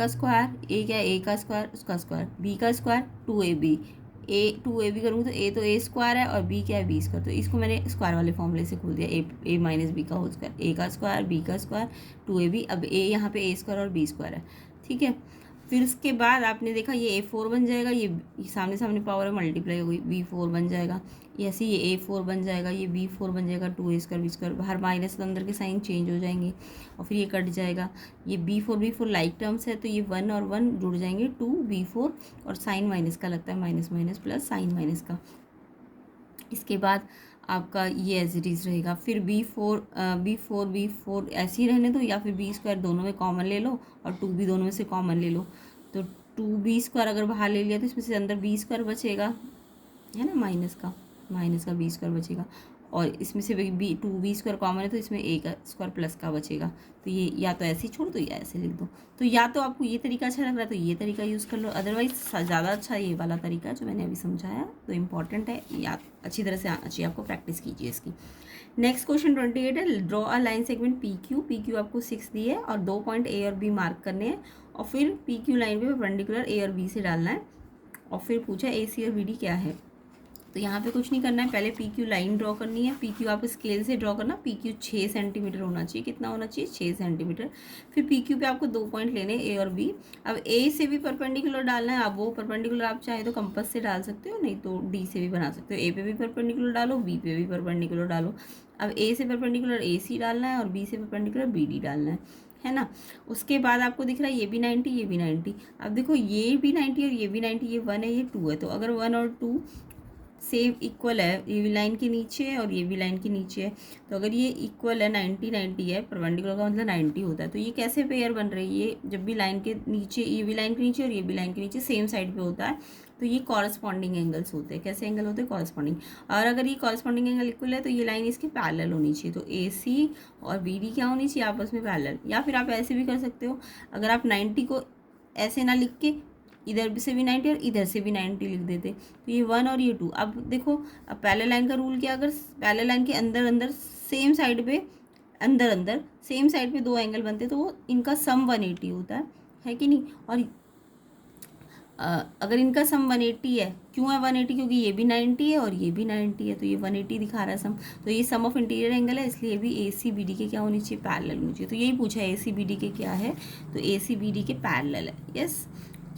ए क्या है ए का स्क्वायर उसका स्क्वायर, बी का स्क्वायर 2ab, ए 2ab करूँगी तो ए तो ए स्क्वायर है और बी क्या है बी स्क्वायर। तो इसको मैंने स्क्वायर वाले फॉर्मूले से खोल दिया, ए माइनस बी का होल स्क्वायर, ए का स्क्वायर बी का स्क्वायर 2ab। अब ए यहाँ पे ए स्क्वायर और बी स्क्वायर है। ठीक है, फिर उसके बाद आपने देखा ये A4 बन जाएगा, ये सामने सामने पावर है मल्टीप्लाई हो गई, V4 बन जाएगा, ये ऐसे ये A4 बन जाएगा, ये V4 बन जाएगा, 2A² V², बाहर माइनस तो अंदर के साइन चेंज हो जाएंगे और फिर ये कट जाएगा, ये B4 लाइक टर्म्स है तो ये 1 और 1 जुड़ जाएंगे 2B4 और साइन माइनस का लगता है minus minus plus sign minus का। इसके बाद आपका ये एज इट इज़ रहेगा। फिर B4 ऐसे ही रहने दो या फिर B² दोनों में कॉमन ले लो और 2 भी दोनों में से कॉमन ले लो, तो 2B² अगर बाहर ले लिया तो इसमें से अंदर B² बचेगा, है ना, माइनस का B² बचेगा और इसमें से B2B² कॉमन है तो इसमें A² प्लस का बचेगा। तो ये या तो ऐसे ही छोड़ दो या ऐसे लिख दो। तो या तो आपको ये तरीका अच्छा लग रहा है तो ये तरीका यूज़ कर लो, अदरवाइज ज़्यादा अच्छा ये वाला तरीका जो मैंने अभी समझाया तो इम्पॉर्टेंट है, या अच्छी तरह से आना चाहिए आपको, प्रैक्टिस कीजिए इसकी। नेक्स्ट क्वेश्चन 28 है, draw a line segment PQ आपको 6 दी है और 2 पॉइंट A और B मार्क करने हैं और फिर PQ लाइन पे परपेंडिकुलर A और B से डालना है और फिर पूछा AC और BD क्या है। तो यहाँ पे कुछ नहीं करना है, पहले PQ लाइन ड्रॉ करनी है। PQ आप स्केल से ड्रॉ करना, PQ 6 सेंटीमीटर होना चाहिए, कितना होना चाहिए 6 सेंटीमीटर। फिर PQ पे आपको 2 पॉइंट लेने A और B। अब A से भी परपेंडिकुलर डालना है, अब वो परपेंडिकुलर आप चाहे तो कंपास से डाल सकते हो, नहीं तो D से भी बना सकते हो। A पे भी परपेंडिकुलर डालो, B पे भी परपेंडिकुलर डालो। अब A से परपेंडिकुलर AC डालना है और B से परपेंडिकुलर BD डालना है ना। उसके बाद आपको दिख रहा है ये भी 90, ये भी 90। अब देखो ये भी 90 और ये भी 90, ये 1 है ये 2 है, तो अगर 1 और 2 सेम इक्वल है, ये भी लाइन के नीचे है और ये भी लाइन के नीचे है, तो अगर ये इक्वल है 90 है, परपेंडिकुलर का मतलब 90 होता है, तो ये कैसे पेयर बन रही है, ये जब भी लाइन के नीचे, ये भी लाइन के नीचे और ये भी लाइन के नीचे सेम साइड पे होता है, तो ये कॉरस्पॉन्डिंग एंगल्स होते हैं। कैसे एंगल होते हैं, कॉरस्पॉन्डिंग। और अगर ये कॉरस्पॉन्डिंग एंगल इक्वल है तो ये लाइन इसके पैरेलल होनी चाहिए, तो AC और BD क्या होनी चाहिए, आपस में पैरेलल। या फिर आप ऐसे भी कर सकते हो, अगर आप 90 को ऐसे ना लिख के इधर से भी 90 और इधर से भी 90 लिख देते, तो ये 1 और ये 2। अब देखो, अब पैरेलल लाइन का रूल क्या, अगर पैरेलल लाइन के अंदर अंदर सेम साइड पे अंदर सेम साइड पे 2 एंगल बनते तो वो इनका सम 180 होता है कि नहीं। और अगर इनका सम 180 है, क्यों है 180, क्योंकि ये भी 90 है और ये भी 90 है, तो ये 180 दिखा रहा है सम, तो ये सम ऑफ इंटीरियर एंगल है, इसलिए भी AC BD के क्या होनी चाहिए, पैरेलल होनी चाहिए। तो यही पूछा है AC BD के क्या है, तो AC BD के पैरेलल है। यस,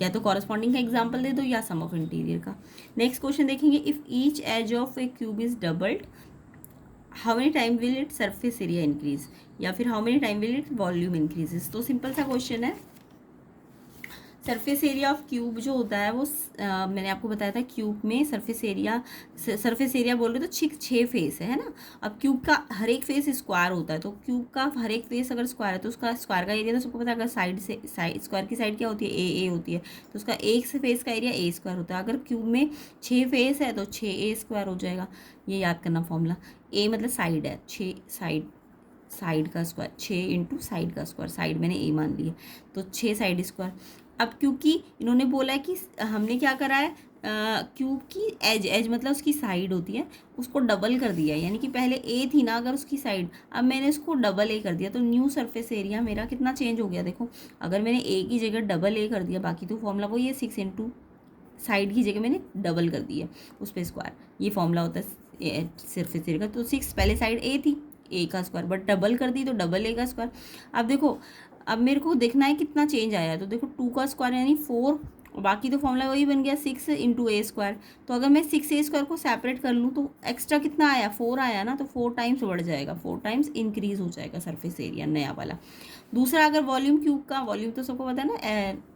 या तो कॉरस्पॉन्डिंग का एग्जाम्पल दे दो या सम ऑफ इंटीरियर का। नेक्स्ट क्वेश्चन देखेंगे, if each edge of a cube is doubled how many time will it surface area increase, या फिर how many time will it volume increases. तो सिंपल सा क्वेश्चन है। सरफेस एरिया ऑफ क्यूब जो होता है वो मैंने आपको बताया था, क्यूब में सरफेस एरिया बोल रहे तो 6 फेस है ना। अब क्यूब का हर एक फेस स्क्वायर होता है, तो क्यूब का हर एक फेस अगर स्क्वायर है तो उसका स्क्वायर का एरिया तो सबको पता है, अगर साइड से स्क्वायर की साइड क्या होती है, ए होती है, तो उसका एक से फेस का एरिया A² होता है। अगर क्यूब में 6 फेस है तो 6A² हो जाएगा। ये याद करना फॉर्मूला, A मतलब साइड है, 6 साइड का स्क्वायर, 6 इंटू साइड का स्क्वायर, साइड मैंने A मान ली है तो 6 साइड स्क्वायर। अब क्योंकि इन्होंने बोला है कि हमने क्या करा है, क्यूब की एज मतलब उसकी साइड होती है, उसको डबल कर दिया है, यानी कि पहले A थी ना अगर उसकी साइड, अब मैंने उसको डबल A कर दिया, तो न्यू सरफेस एरिया मेरा कितना चेंज हो गया। देखो, अगर मैंने A की जगह डबल A कर दिया, बाकी तो फॉर्मूला वही है, 6 इंटू साइड की जगह मैंने डबल कर दिया उस पर स्क्वायर, ये फॉर्मूला होता है सरफेस एरिया का। तो 6 पहले साइड A थी, A का स्क्वायर, बट डबल कर दी तो डबल A का स्क्वायर। अब देखो, अब मेरे को देखना है कितना चेंज आया है, तो देखो 2 का स्क्वायर यानी 4, और बाकी तो फॉर्मूला वही बन गया 6 इंटू A²। तो अगर मैं 6A² को सेपरेट कर लूँ तो एक्स्ट्रा कितना आया, 4 आया ना, तो 4 टाइम्स बढ़ जाएगा, 4 टाइम्स इंक्रीज हो जाएगा सरफेस एरिया नया वाला। दूसरा, अगर वॉल्यूम क्यूब का, वॉल्यूम तो सबको पता है ना,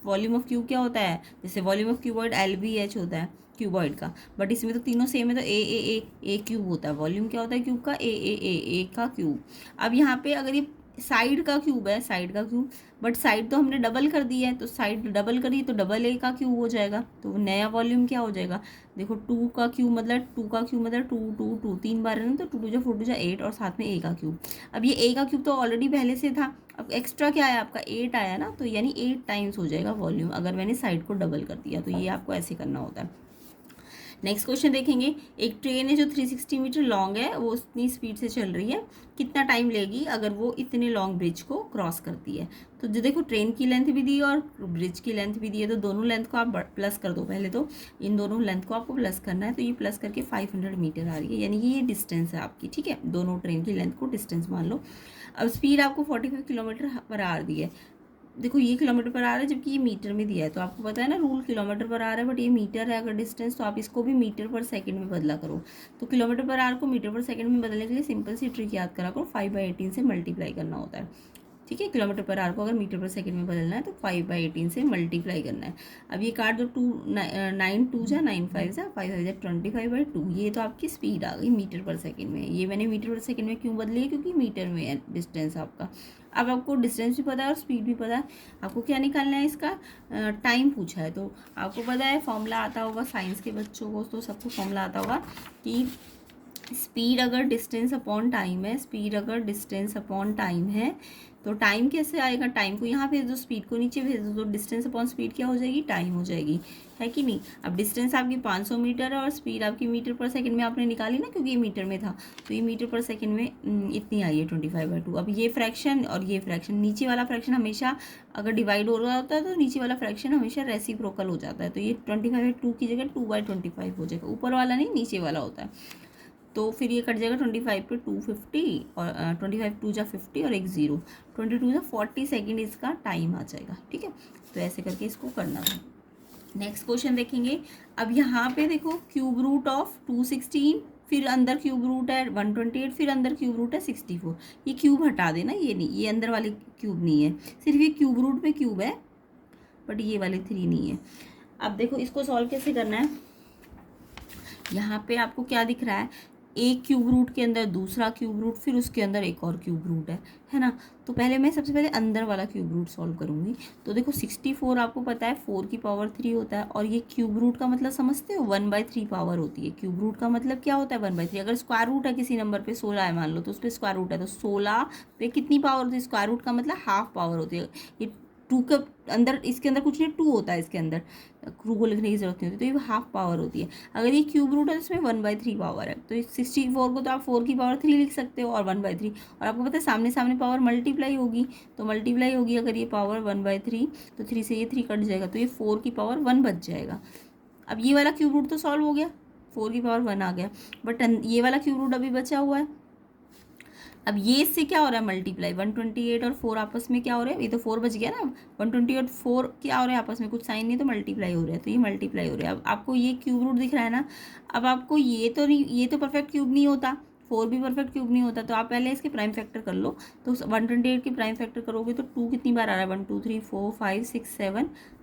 वॉल्यूम ऑफ क्यूब क्या होता है, जैसे वॉल्यूम ऑफ क्यूबॉइड LBH होता है क्यूबॉइड का, बट इसमें तो तीनों सेम है, तो ए क्यूब होता है। वॉल्यूम क्या होता है क्यूब का, ए का क्यूब। अब यहाँ पे अगर ये साइड का क्यूब है, साइड का क्यूब, बट साइड तो हमने डबल कर दी है, तो साइड डबल करी तो डबल A का क्यूब हो जाएगा, तो नया वॉल्यूम क्या हो जाएगा, देखो 2 का क्यूब मतलब 2 3 बार है ना, तो 2 2 4 2 8 और साथ में A का क्यूब। अब ये A का क्यूब तो ऑलरेडी पहले से था, अब एक्स्ट्रा क्या आया आपका 8 आया ना, तो यानी 8 टाइम्स हो जाएगा वॉल्यूम अगर मैंने साइड को डबल कर दिया, तो ये आपको ऐसे करना होता है। नेक्स्ट क्वेश्चन देखेंगे, एक ट्रेन है जो 360 मीटर लॉन्ग है, वो उतनी स्पीड से चल रही है, कितना टाइम लेगी अगर वो इतने लॉन्ग ब्रिज को क्रॉस करती है। तो जो देखो, ट्रेन की लेंथ भी दी है और ब्रिज की लेंथ भी दी है, तो दोनों लेंथ को आप प्लस कर दो। पहले तो इन दोनों लेंथ को आपको प्लस करना है, तो ये प्लस करके 500 मीटर आ रही है, यानी कि ये डिस्टेंस है आपकी, ठीक है, दोनों ट्रेन की लेंथ को डिस्टेंस मान लो। अब स्पीड आपको 45 किलोमीटर पर आवर दी है, देखो ये किलोमीटर पर आ रहा है जबकि ये मीटर में दिया है, तो आपको पता है ना रूल किलोमीटर पर आ रहा है, बट ये मीटर है अगर डिस्टेंस, तो आप इसको भी मीटर पर सेकंड में बदला करो। तो किलोमीटर पर आर को मीटर पर सेकंड में बदलने के लिए सिंपल सी ट्रिक याद करा करो, 5/18 से मल्टीप्लाई करना होता है। ठीक है, किलोमीटर पर आर को अगर मीटर पर सेकंड में बदलना है तो 5/18 से मल्टीप्लाई करना है। अब ये काट दो, 9 2 जा 9 5 जा 5 5 जा 25/2। ये तो आपकी स्पीड आ गई मीटर पर सेकंड में। ये मैंने मीटर पर सेकंड में क्यों बदली है, क्योंकि मीटर में है डिस्टेंस आपका। अब आपको डिस्टेंस भी पता है और स्पीड भी पता है, आपको क्या निकालना है, इसका टाइम पूछा है। तो आपको पता है फॉर्मूला आता होगा, साइंस के बच्चों को तो सबको फॉर्मूला आता होगा कि स्पीड अगर डिस्टेंस अपॉन टाइम है, स्पीड अगर डिस्टेंस अपॉन टाइम है तो टाइम कैसे आएगा, टाइम को यहाँ भेज दो, स्पीड को नीचे भेज दो, तो डिस्टेंस अपॉन स्पीड क्या हो जाएगी, टाइम हो जाएगी, है कि नहीं। अब डिस्टेंस आपकी 500 मीटर है और स्पीड आपकी मीटर पर सेकंड में आपने निकाली ना, क्योंकि ये मीटर में था, तो ये मीटर पर सेकंड में इतनी आई है 25/2। अब ये फ्रैक्शन और ये फ्रैक्शन, नीचे वाला फ्रैक्शन हमेशा अगर डिवाइड हो रहा होता है तो नीचे वाला फ्रैक्शन हमेशा रेसिप्रोकल हो जाता है, तो ये 25/2 की जगह 2/25 हो जाएगा, ऊपर वाला नहीं नीचे वाला होता है। तो फिर ये कट जाएगा 25 पे 250 और 25 2 जा 50 और एक 0, 22 जा 40 सेकेंड इसका टाइम आ जाएगा। ठीक है, तो ऐसे करके इसको करना था। नेक्स्ट क्वेश्चन देखेंगे। अब यहाँ पे देखो क्यूब रूट ऑफ 216, फिर अंदर क्यूब रूट है 128, फिर अंदर क्यूब रूट है 64। ये क्यूब हटा देना, ये नहीं, ये अंदर वाले क्यूब नहीं है, सिर्फ ये क्यूब रूट में क्यूब है, बट ये वाले 3 नहीं है। अब देखो इसको सॉल्व कैसे करना है। यहाँ पे आपको क्या दिख रहा है, एक क्यूब रूट के अंदर दूसरा क्यूब रूट, फिर उसके अंदर एक और क्यूब रूट है ना। तो पहले मैं सबसे पहले अंदर वाला क्यूब रूट सॉल्व करूँगी। तो देखो 64 आपको पता है 4 की पावर 3 होता है, और ये क्यूब रूट का मतलब समझते हो 1/3 पावर होती है। क्यूब रूट का मतलब क्या होता है 1/3। अगर स्क्वायर रूट है किसी नंबर पे 16 है मान लो, तो उस पर स्क्वायर रूट है, तो 16 पे कितनी पावर होती है, स्क्वायर रूट का मतलब हाफ पावर होती है। ये 2 के अंदर, इसके अंदर कुछ नहीं, 2 होता है इसके अंदर, क्रू को लिखने की जरूरत नहीं होती, तो ये हाफ पावर होती है। अगर ये क्यूब रूट है तो इसमें 1/3 पावर है, तो 64 को तो आप 4 की पावर 3 लिख सकते हो और 1/3, और आपको पता है सामने सामने पावर मल्टीप्लाई होगी, तो मल्टीप्लाई होगी अगर ये पावर 1/3, तो 3 से ये 3 कट जाएगा, तो ये 4 की पावर 1 बच जाएगा। अब ये वाला क्यूब रूट तो सॉल्व हो गया, 4 की पावर 1 आ गया, बट ये वाला क्यूब रूट अभी बचा हुआ है। अब ये इससे क्या हो रहा है मल्टीप्लाई, 128 और 4 आपस में क्या हो रहा है, ये तो 4 बच गया ना, 128 और 4 क्या हो रहा है आपस में, कुछ साइन नहीं तो मल्टीप्लाई हो रहा है, तो ये मल्टीप्लाई हो रहा है। अब आपको ये क्यूब रूट दिख रहा है ना, अब आपको ये तो नहीं, ये तो परफेक्ट क्यूब नहीं होता, 4 भी परफेक्ट क्यूब नहीं होता, तो आप पहले इसके प्राइम फैक्टर कर लो। तो 128 के प्राइम फैक्टर करोगे तो 2 कितनी बार आ रहा है, 1 2 3 4 5 6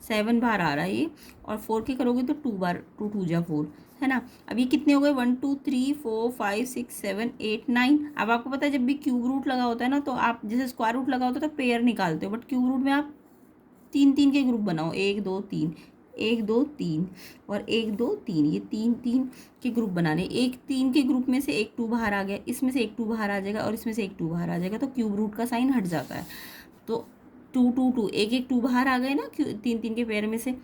7 बार आ रहा है ये, और 4 के करोगे तो 2 बार, 2 2 जा 4, है ना। अब ये कितने हो गए, 1 2 3 4 5 6 7 8 9। अब आपको पता है जब भी क्यूब रूट लगा होता है ना, तो आप जैसे स्क्वायर रूट लगा होता है तो पेयर निकालते हो, बट क्यूब रूट में आप 3 3 के ग्रुप बनाओ, 1 2 3 1 2 3 और 1 2 3, ये 3 3 के ग्रुप बनाने। एक 3 के ग्रुप में से एक 2 बाहर आ गया, इसमें से एक 2 बाहर आ जाएगा और इसमें से एक 2 बाहर आ जाएगा, तो क्यूब रूट का साइन हट जाता है। तो 2 2 2 एक एक 2 बाहर आ गए ना 3 3 के पेयर में से,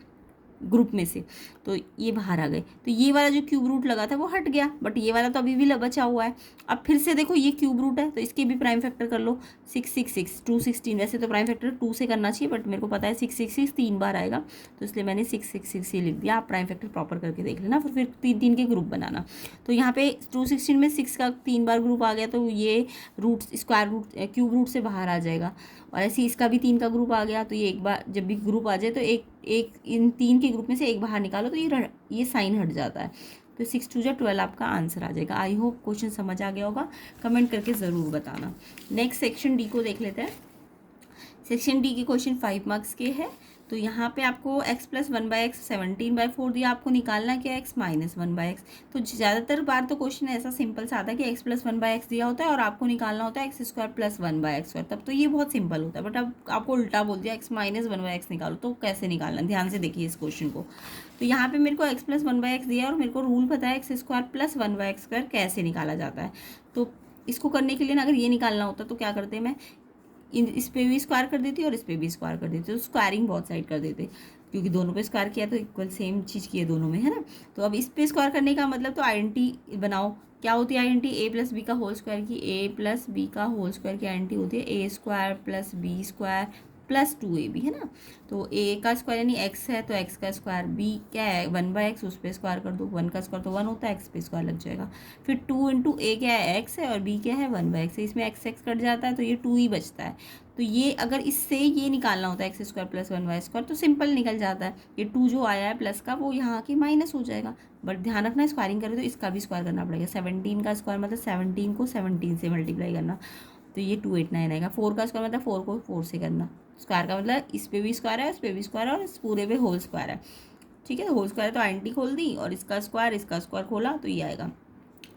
ग्रुप में से, तो ये बाहर आ गए, तो ये वाला जो क्यूब रूट लगा था वो हट गया, बट ये वाला तो अभी भी बचा हुआ है। अब फिर से देखो ये क्यूब रूट है, तो इसके भी प्राइम फैक्टर कर लो, 6 6 6 2 16। वैसे तो प्राइम फैक्टर 2 से करना चाहिए, बट मेरे को पता है 6 6 6 3 बार आएगा, तो इसलिए मैंने 6 6 6 लिख दिया। आप प्राइम फैक्टर प्रॉपर करके देख लेना, फिर 3 3 के ग्रुप बनाना। तो यहाँ पे 216 में 6 का 3 बार ग्रुप आ गया, तो ये root square root cube root से बाहर आ जाएगा, और ऐसे इसका भी 3 का ग्रुप आ गया, तो ये एक बार जब भी ग्रुप आ जाए तो एक एक इन 3 के ग्रुप में से एक बाहर निकालो, तो ये साइन हट जाता है, तो 6 2 जा 12 आपका आंसर आ जाएगा। आई होप क्वेश्चन समझ आ गया होगा, कमेंट करके ज़रूर बताना। नेक्स्ट सेक्शन डी को देख लेते हैं। सेक्शन डी के क्वेश्चन 5 मार्क्स के हैं। तो यहाँ पे आपको x + 1/x 17/4 दिया, आपको निकालना क्या है x - 1/x। तो ज़्यादातर बार तो क्वेश्चन ऐसा सिंपल सा आता है कि x + 1/x दिया होता है और आपको निकालना होता है x² + 1/x², तब तो ये बहुत सिंपल होता है। बट अब आपको उल्टा बोल दिया x - 1/x निकालो, तो कैसे निकालना, ध्यान से देखिए इस क्वेश्चन को। तो यहाँ पे मेरे को x + 1/x दिया और मेरे को रूल पता है x² + 1/x² कैसे निकाला जाता है। तो इसको करने के लिए ना, अगर ये निकालना होता तो क्या करते मैं, इस पे भी स्क्वायर कर देती और इस पे भी स्क्वायर कर देती, तो स्क्वायरिंग बहुत साइड कर देते, क्योंकि दोनों पे स्क्वायर किया तो इक्वल सेम चीज़ की है दोनों में, है ना। तो अब इस पे स्क्वायर करने का मतलब, तो आइडेंटिटी बनाओ, क्या होती है आइडेंटिटी, a + b का होल स्क्वायर की, a + b का होल स्क्वायर की आइडेंटिटी होती है a² + b² + 2ab, है ना। तो a का स्क्वायर यानी x है, तो x का स्क्वायर, b क्या है 1/x, उस पर स्क्वायर कर दो, 1 का स्क्वायर तो 1 होता है, x पे स्क्वायर लग जाएगा। फिर 2 × a क्या है x है और b क्या है 1/x है, इसमें x x कट जाता है तो ये 2 ही बचता है, तो ये अगर इससे ये निकालना होता है x square plus 1y square तो सिंपल निकल जाता है। ये 2 जो आया है प्लस का वो यहाँ के माइनस हो जाएगा। बट ध्यान रखना स्क्वायरिंग करें तो इसका भी स्क्वायर करना पड़ेगा। 17 का स्क्वायर मतलब 17 को 17 से मल्टीप्लाई करना, तो ये 289 आएगा। 4 का स्क्वायर मतलब 4 को 4 से करना। स्क्वायर का मतलब इस पर भी स्क्वायर है, इस पर भी स्क्वायर है और इस पूरे पे होल स्क्वायर है। ठीक है, तो होल स्क्वायर तो आइडेंटिटी खोल दी और इसका स्क्वायर खोला तो ये आएगा।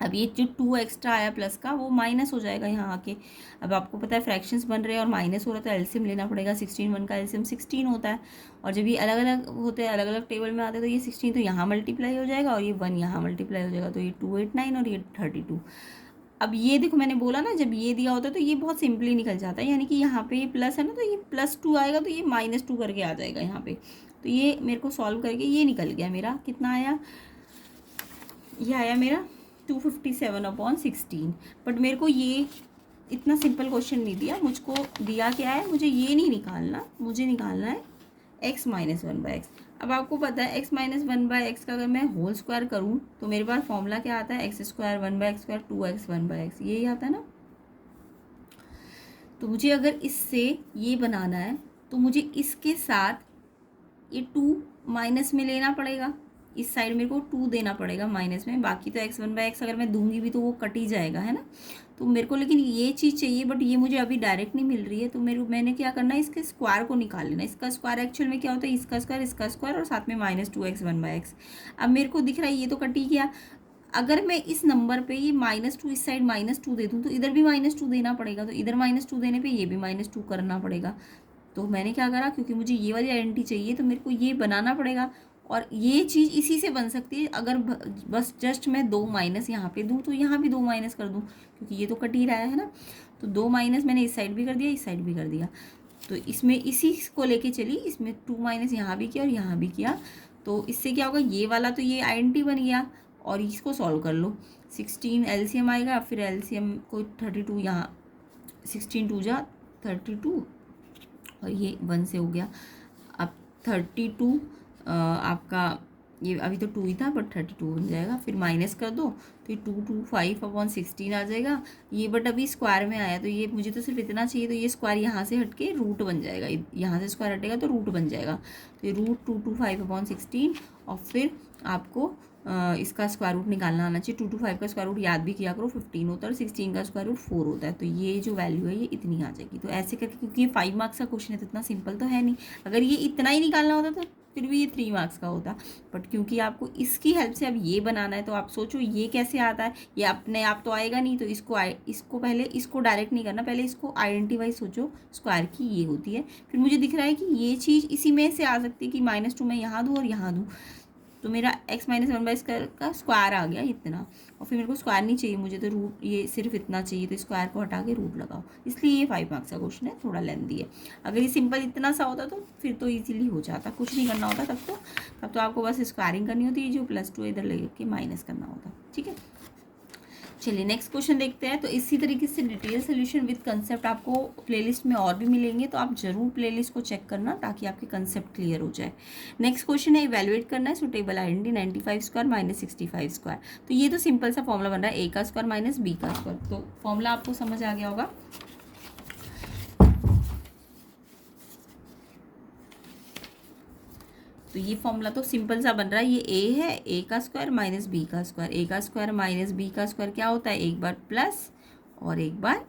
अब ये जो 2 एक्स्ट्रा आया प्लस का वो माइनस हो जाएगा यहाँ आके। अब आपको पता है फ्रैक्शंस बन रहे हैं और माइनस हो रहा है तो एलसीएम लेना पड़ेगा। 16 1 का एलसीएम 16 होता है, और जब ये अलग अलग होते हैं, अलग अलग टेबल में आते हैं, तो ये 16 तो यहाँ मल्टीप्लाई हो जाएगा और ये 1 यहाँ मल्टीप्लाई हो जाएगा, तो ये 289 और ये 32। अब ये देखो मैंने बोला ना जब ये दिया होता है तो ये बहुत सिंपली निकल जाता है, यानी कि यहाँ पे ये प्लस है ना, तो ये +2 आएगा तो ये -2 करके आ जाएगा यहाँ पे। तो ये मेरे को सॉल्व करके ये निकल गया मेरा, कितना आया, ये आया मेरा 257/16। बट मेरे को ये इतना सिंपल क्वेश्चन नहीं दिया, मुझको दिया क्या है, मुझे ये नहीं निकालना, मुझे निकालना है x - 1/x। अब आपको पता है x - 1/x का अगर मैं होल स्क्वायर करूँ तो मेरे पास फॉर्मूला क्या आता है, x² 1/x², 2x 1/x, यही आता है ना। तो मुझे अगर इससे ये बनाना है तो मुझे इसके साथ ये 2 माइनस में लेना पड़ेगा, इस साइड मेरे को 2 देना पड़ेगा माइनस में। बाकी तो x 1/x अगर मैं दूंगी भी तो वो कट ही जाएगा, है ना। तो मेरे को लेकिन ये चीज़ चाहिए, बट ये मुझे अभी डायरेक्ट नहीं मिल रही है, तो मैंने क्या करना है, इसके स्क्वायर को निकाल लेना। इसका स्क्वायर एक्चुअल में क्या होता है, इसका स्क्वायर और साथ में -2x 1/x। अब मेरे को दिख रहा है ये तो कट ही गया। अगर मैं इस नंबर पे ये -2 इस साइड -2 दे दूँ तो इधर भी -2 देना पड़ेगा, तो इधर -2 देने पे ये भी -2 करना पड़ेगा। तो मैंने क्या करा, क्योंकि मुझे ये वाली आइडेंटिटी चाहिए तो मेरे को ये बनाना पड़ेगा, और ये चीज़ इसी से बन सकती है अगर बस जस्ट मैं 2 माइनस यहाँ पे दूँ तो यहाँ भी 2 माइनस कर दूँ, क्योंकि ये तो कट ही रहा है ना। तो 2 माइनस मैंने इस साइड भी कर दिया, इस साइड भी कर दिया, तो इसमें इसी को लेके चली, इसमें 2 माइनस यहाँ भी किया और यहाँ भी किया। तो इससे क्या होगा, ये वाला तो ये आइडेंटिटी बन गया, और इसको सॉल्व कर लो। 16 एलसीएम आएगा, फिर एलसीएम को 32, यहाँ 16 2 जा 32 और ये 1 से हो गया। अब 32 आपका ये अभी तो 2 ही था बट 32 बन जाएगा, फिर माइनस कर दो तो ये 225/16 आ जाएगा ये। बट अभी स्क्वायर में आया तो ये मुझे तो सिर्फ इतना चाहिए, तो ये स्क्वायर यहाँ से हट के रूट बन जाएगा, यहाँ से स्क्वायर हटेगा तो रूट बन जाएगा। तो ये √225/16, और फिर आपको इसका स्क्वायर रूट निकालना आना चाहिए। 225 का स्क्वायर रूट याद भी किया करो, 15 होता है, और 16 का स्क्वायर रूट 4 होता है। तो ये जो वैल्यू है ये इतनी आ जाएगी। तो ऐसे करके, क्योंकि ये 5 मार्क्स का क्वेश्चन है तो इतना सिंपल तो है नहीं, अगर ये इतना ही निकालना होता तो फिर भी ये 3 मार्क्स का होता। बट क्योंकि आपको इसकी हेल्प से अब ये बनाना है, तो आप सोचो ये कैसे आता है, ये अपने आप तो आएगा नहीं, तो इसको पहले इसको डायरेक्ट नहीं करना, पहले इसको आइडेंटिटी वाइज सोचो, स्क्वायर की ये होती है। फिर मुझे दिख रहा है कि ये चीज़ इसी में से आ सकती है कि -2 मैं यहाँ दूँ और यहाँ दूँ, तो मेरा x - 1/x का स्क्वायर आ गया इतना। और फिर मेरे को स्क्वायर नहीं चाहिए, मुझे तो रूट ये सिर्फ इतना चाहिए, तो स्क्वायर को हटा के रूट लगाओ, इसलिए ये 5 मार्क्स का क्वेश्चन है, थोड़ा लेंथी है। अगर ये सिंपल इतना सा होता तो फिर तो इजीली हो जाता, कुछ नहीं करना होता तब तो आपको बस स्क्वायरिंग करनी होती है, जो +2 इधर लेके माइनस करना होता। ठीक है, चलिए नेक्स्ट क्वेश्चन देखते हैं। तो इसी तरीके से डिटेल सोल्यूशन विद कंसेप्ट आपको प्लेलिस्ट में और भी मिलेंगे, तो आप जरूर प्लेलिस्ट को चेक करना ताकि आपके कंसेप्ट क्लियर हो जाए। नेक्स्ट क्वेश्चन है इवैल्यूएट करना है सुटेबल आइडेंटिटी 95² - 65²। तो ये तो सिंपल सा फॉर्मूला बन रहा है, a का स्क्वायर माइनस b का स्क्वायर। तो फॉर्मूला आपको समझ आ गया होगा। तो ये फॉर्मूला तो सिंपल सा बन रहा है, ये a है, a का स्क्वायर माइनस b का स्क्वायर। a का स्क्वायर माइनस b का स्क्वायर क्या होता है, एक बार प्लस और एक बार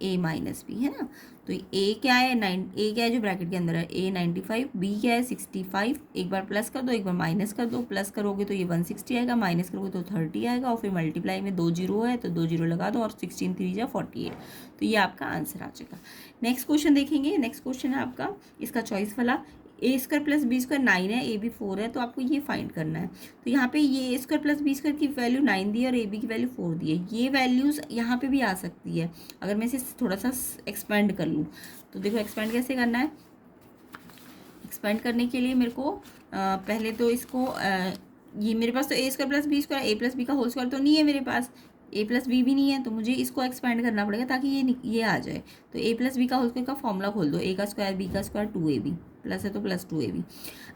a माइनस b, है ना। तो a क्या है, a क्या है जो ब्रैकेट के अंदर है, a 95, b क्या है 65, एक बार प्लस कर दो एक बार माइनस कर दो, प्लस करोगे तो ये 160 आएगा, माइनस करोगे तो 30 आएगा, और फिर मल्टीप्लाई में 2 जीरो है तो 2 जीरो लगा दो, और 16 3 जा 48। तो ये आपका आंसर आ जाएगा। नेक्स्ट क्वेश्चन देखेंगे। नेक्स्ट क्वेश्चन है आपका इसका चॉइस वाला, a² + b² 9 है, a b 4 है, तो आपको ये फाइंड करना है। तो यहाँ पे ये a² + b² की वैल्यू 9 दी है और ab की वैल्यू 4 दी है। ये वैल्यूज़ यहाँ पे भी आ सकती है अगर मैं इसे थोड़ा सा एक्सपेंड कर लूँ। तो देखो एक्सपेंड कैसे करना है। एक्सपेंड करने के लिए मेरे को पहले तो इसको ये मेरे पास तो a² + b² a + b का होल स्क्वायर तो नहीं है मेरे पास, a + b भी नहीं है, तो मुझे इसको एक्सपेंड करना पड़ेगा ताकि ये आ जाए। तो a + b का होल स्क्वायर का फॉर्मूला खोल दो, a का स्क्वायर b का स्क्वायर 2ab प्लस है तो प्लस 2ab।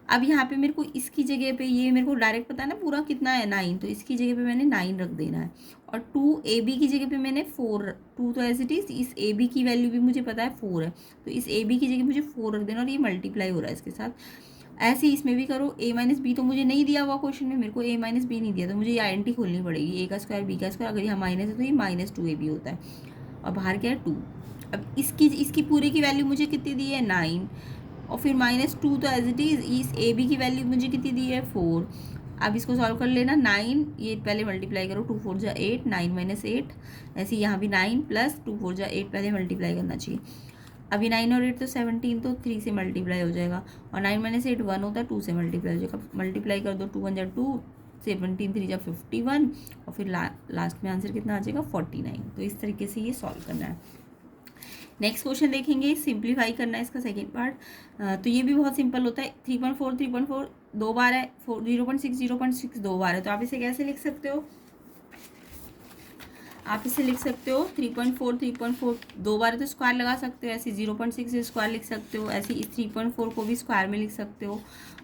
अब यहाँ पे मेरे को इसकी जगह पे, ये मेरे को डायरेक्ट पता है ना पूरा कितना है 9, तो इसकी जगह पे मैंने 9 रख देना है। और 2ab की जगह पे मैंने 4, 2 तो एज इट इज़, इस ab की वैल्यू भी मुझे पता है 4 है, तो इस ab की जगह मुझे 4 रख देना और ये मल्टीप्लाई हो रहा है इसके साथ। ऐसे ही इसमें भी करो। a माइनस बी तो मुझे नहीं दिया हुआ क्वेश्चन में, मेरे को a माइनस बी नहीं दिया, तो मुझे ये आइडेंटिटी खोलनी पड़ेगी, a का स्क्वायर b का स्क्वायर, अगर यहाँ माइनस है तो ये माइनस 2ab होता है और बाहर क्या है 2। अब इसकी पूरी की वैल्यू मुझे कितनी दी है 9, और फिर माइनस 2 तो एज इट इज़, इस ए बी की वैल्यू मुझे कितनी दी है 4। अब इसको सॉल्व कर लेना, 9 ये पहले मल्टीप्लाई करो, 2 4 जा 8, 9 माइनस 8, ऐसे यहाँ भी 9 प्लस 2 4 जा 8 पहले मल्टीप्लाई करना चाहिए। अभी 9 और 8 तो 17, तो 3 से मल्टीप्लाई हो जाएगा, और 9 माइनस 8 1 होता है, 2 से मल्टीप्लाई हो जाएगा। मल्टीप्लाई कर दो, 2 1 जा 2, 17 3 जा 51, और फिर लास्ट में आंसर कितना आ जाएगा 49। तो इस तरीके से ये सॉल्व करना है। नेक्स्ट क्वेश्चन देखेंगे, सिंप्लीफाई करना है इसका सेकेंड पार्ट। तो ये भी बहुत सिंपल होता है। 3.4 दो बार है, 0.6 दो बार है, तो आप इसे कैसे लिख सकते हो, आप इसे लिख सकते हो 3.4 दो बार है तो स्क्वायर लगा सकते हो, ऐसे 0.6 से स्क्वायर लिख सकते हो, ऐसे इस 3.4 को भी स्क्वायर में लिख सकते हो,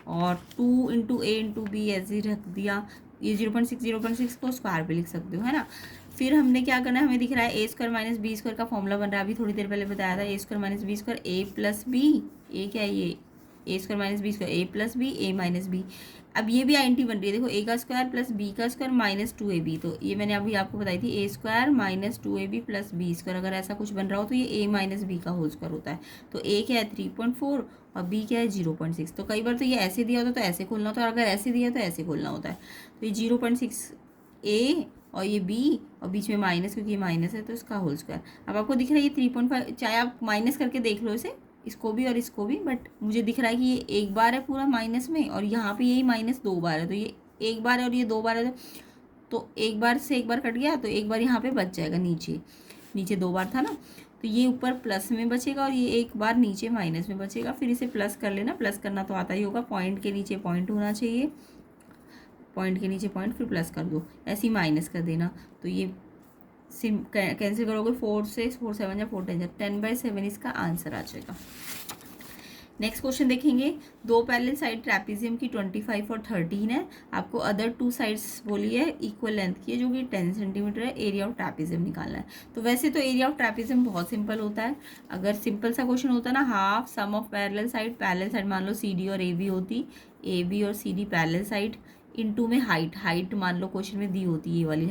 और 2 इंटू ए इंटू बी ऐसे रख दिया, ये 0.6 को स्क्वायर पे लिख सकते हो, है ना। फिर हमने क्या करना है, हमें दिख रहा है ए स्क्वायर माइनस बी स्क्वायर का फॉर्मूला बन रहा है, अभी थोड़ी देर पहले बताया था, ए स्क्वायर माइनस बी स्क्वायर ए प्लस बी, ए क्या है ये ए स्क्वायर माइनस बी स्क्वायर, ए प्लस बी ए माइनस बी। अब ये भी आइडेंटिटी बन रही है, देखो ए का स्क्वायर प्लस बी का स्क्वायर माइनस 2ab, तो ये मैंने अभी आपको बताई थी, A square minus 2ab plus B square, अगर ऐसा कुछ बन रहा हो तो ये ए माइनस बी का होल स्क्वायर होता है। तो ए क्या है 3.4 और बी क्या है 0.6। तो कई बार तो ये ऐसे दिया होता है तो ऐसे खोलना होता है, और अगर ऐसे दिया तो ऐसे खोलना होता है। तो ये 0.6 ए और ये बी और बीच में माइनस, क्योंकि ये माइनस है तो इसका होल स्क्वायर। अब आपको दिख रहा है ये 3.5, चाहे आप माइनस करके देख लो इसे, इसको भी और इसको भी, बट मुझे दिख रहा है कि ये एक बार है पूरा माइनस में, और यहाँ पे यही माइनस 2 बार है, तो ये एक बार है और ये 2 बार है, तो एक बार से एक बार कट गया, तो एक बार यहाँ पे बच जाएगा, नीचे 2 बार था ना, तो ये ऊपर प्लस में बचेगा और ये एक बार नीचे माइनस में बचेगा। फिर इसे प्लस कर लेना, प्लस करना तो आता ही होगा, पॉइंट के नीचे पॉइंट होना चाहिए, पॉइंट के नीचे पॉइंट, फिर प्लस कर दो, ऐसे ही माइनस कर देना। तो ये कैंसिल करोगे, 4 से 4 7 या 4 10 जा 10/7 इसका आंसर आ जाएगा। नेक्स्ट क्वेश्चन देखेंगे, दो पैरेलल साइड ट्रैपेजियम की 25 और 13 है, आपको अदर 2 साइड्स बोली है इक्वल लेंथ की है जो कि 10 सेंटीमीटर है, एरिया ऑफ ट्रैपेजियम निकालना है। तो वैसे तो एरिया ऑफ ट्रैपेजियम बहुत सिंपल होता है, अगर सिंपल सा क्वेश्चन होता ना, half sum of parallel side मान लो सी डी और ए बी होती, ए बी और C D parallel side, into में हाइट मान लो क्वेश्चन में दी होती है ये वाली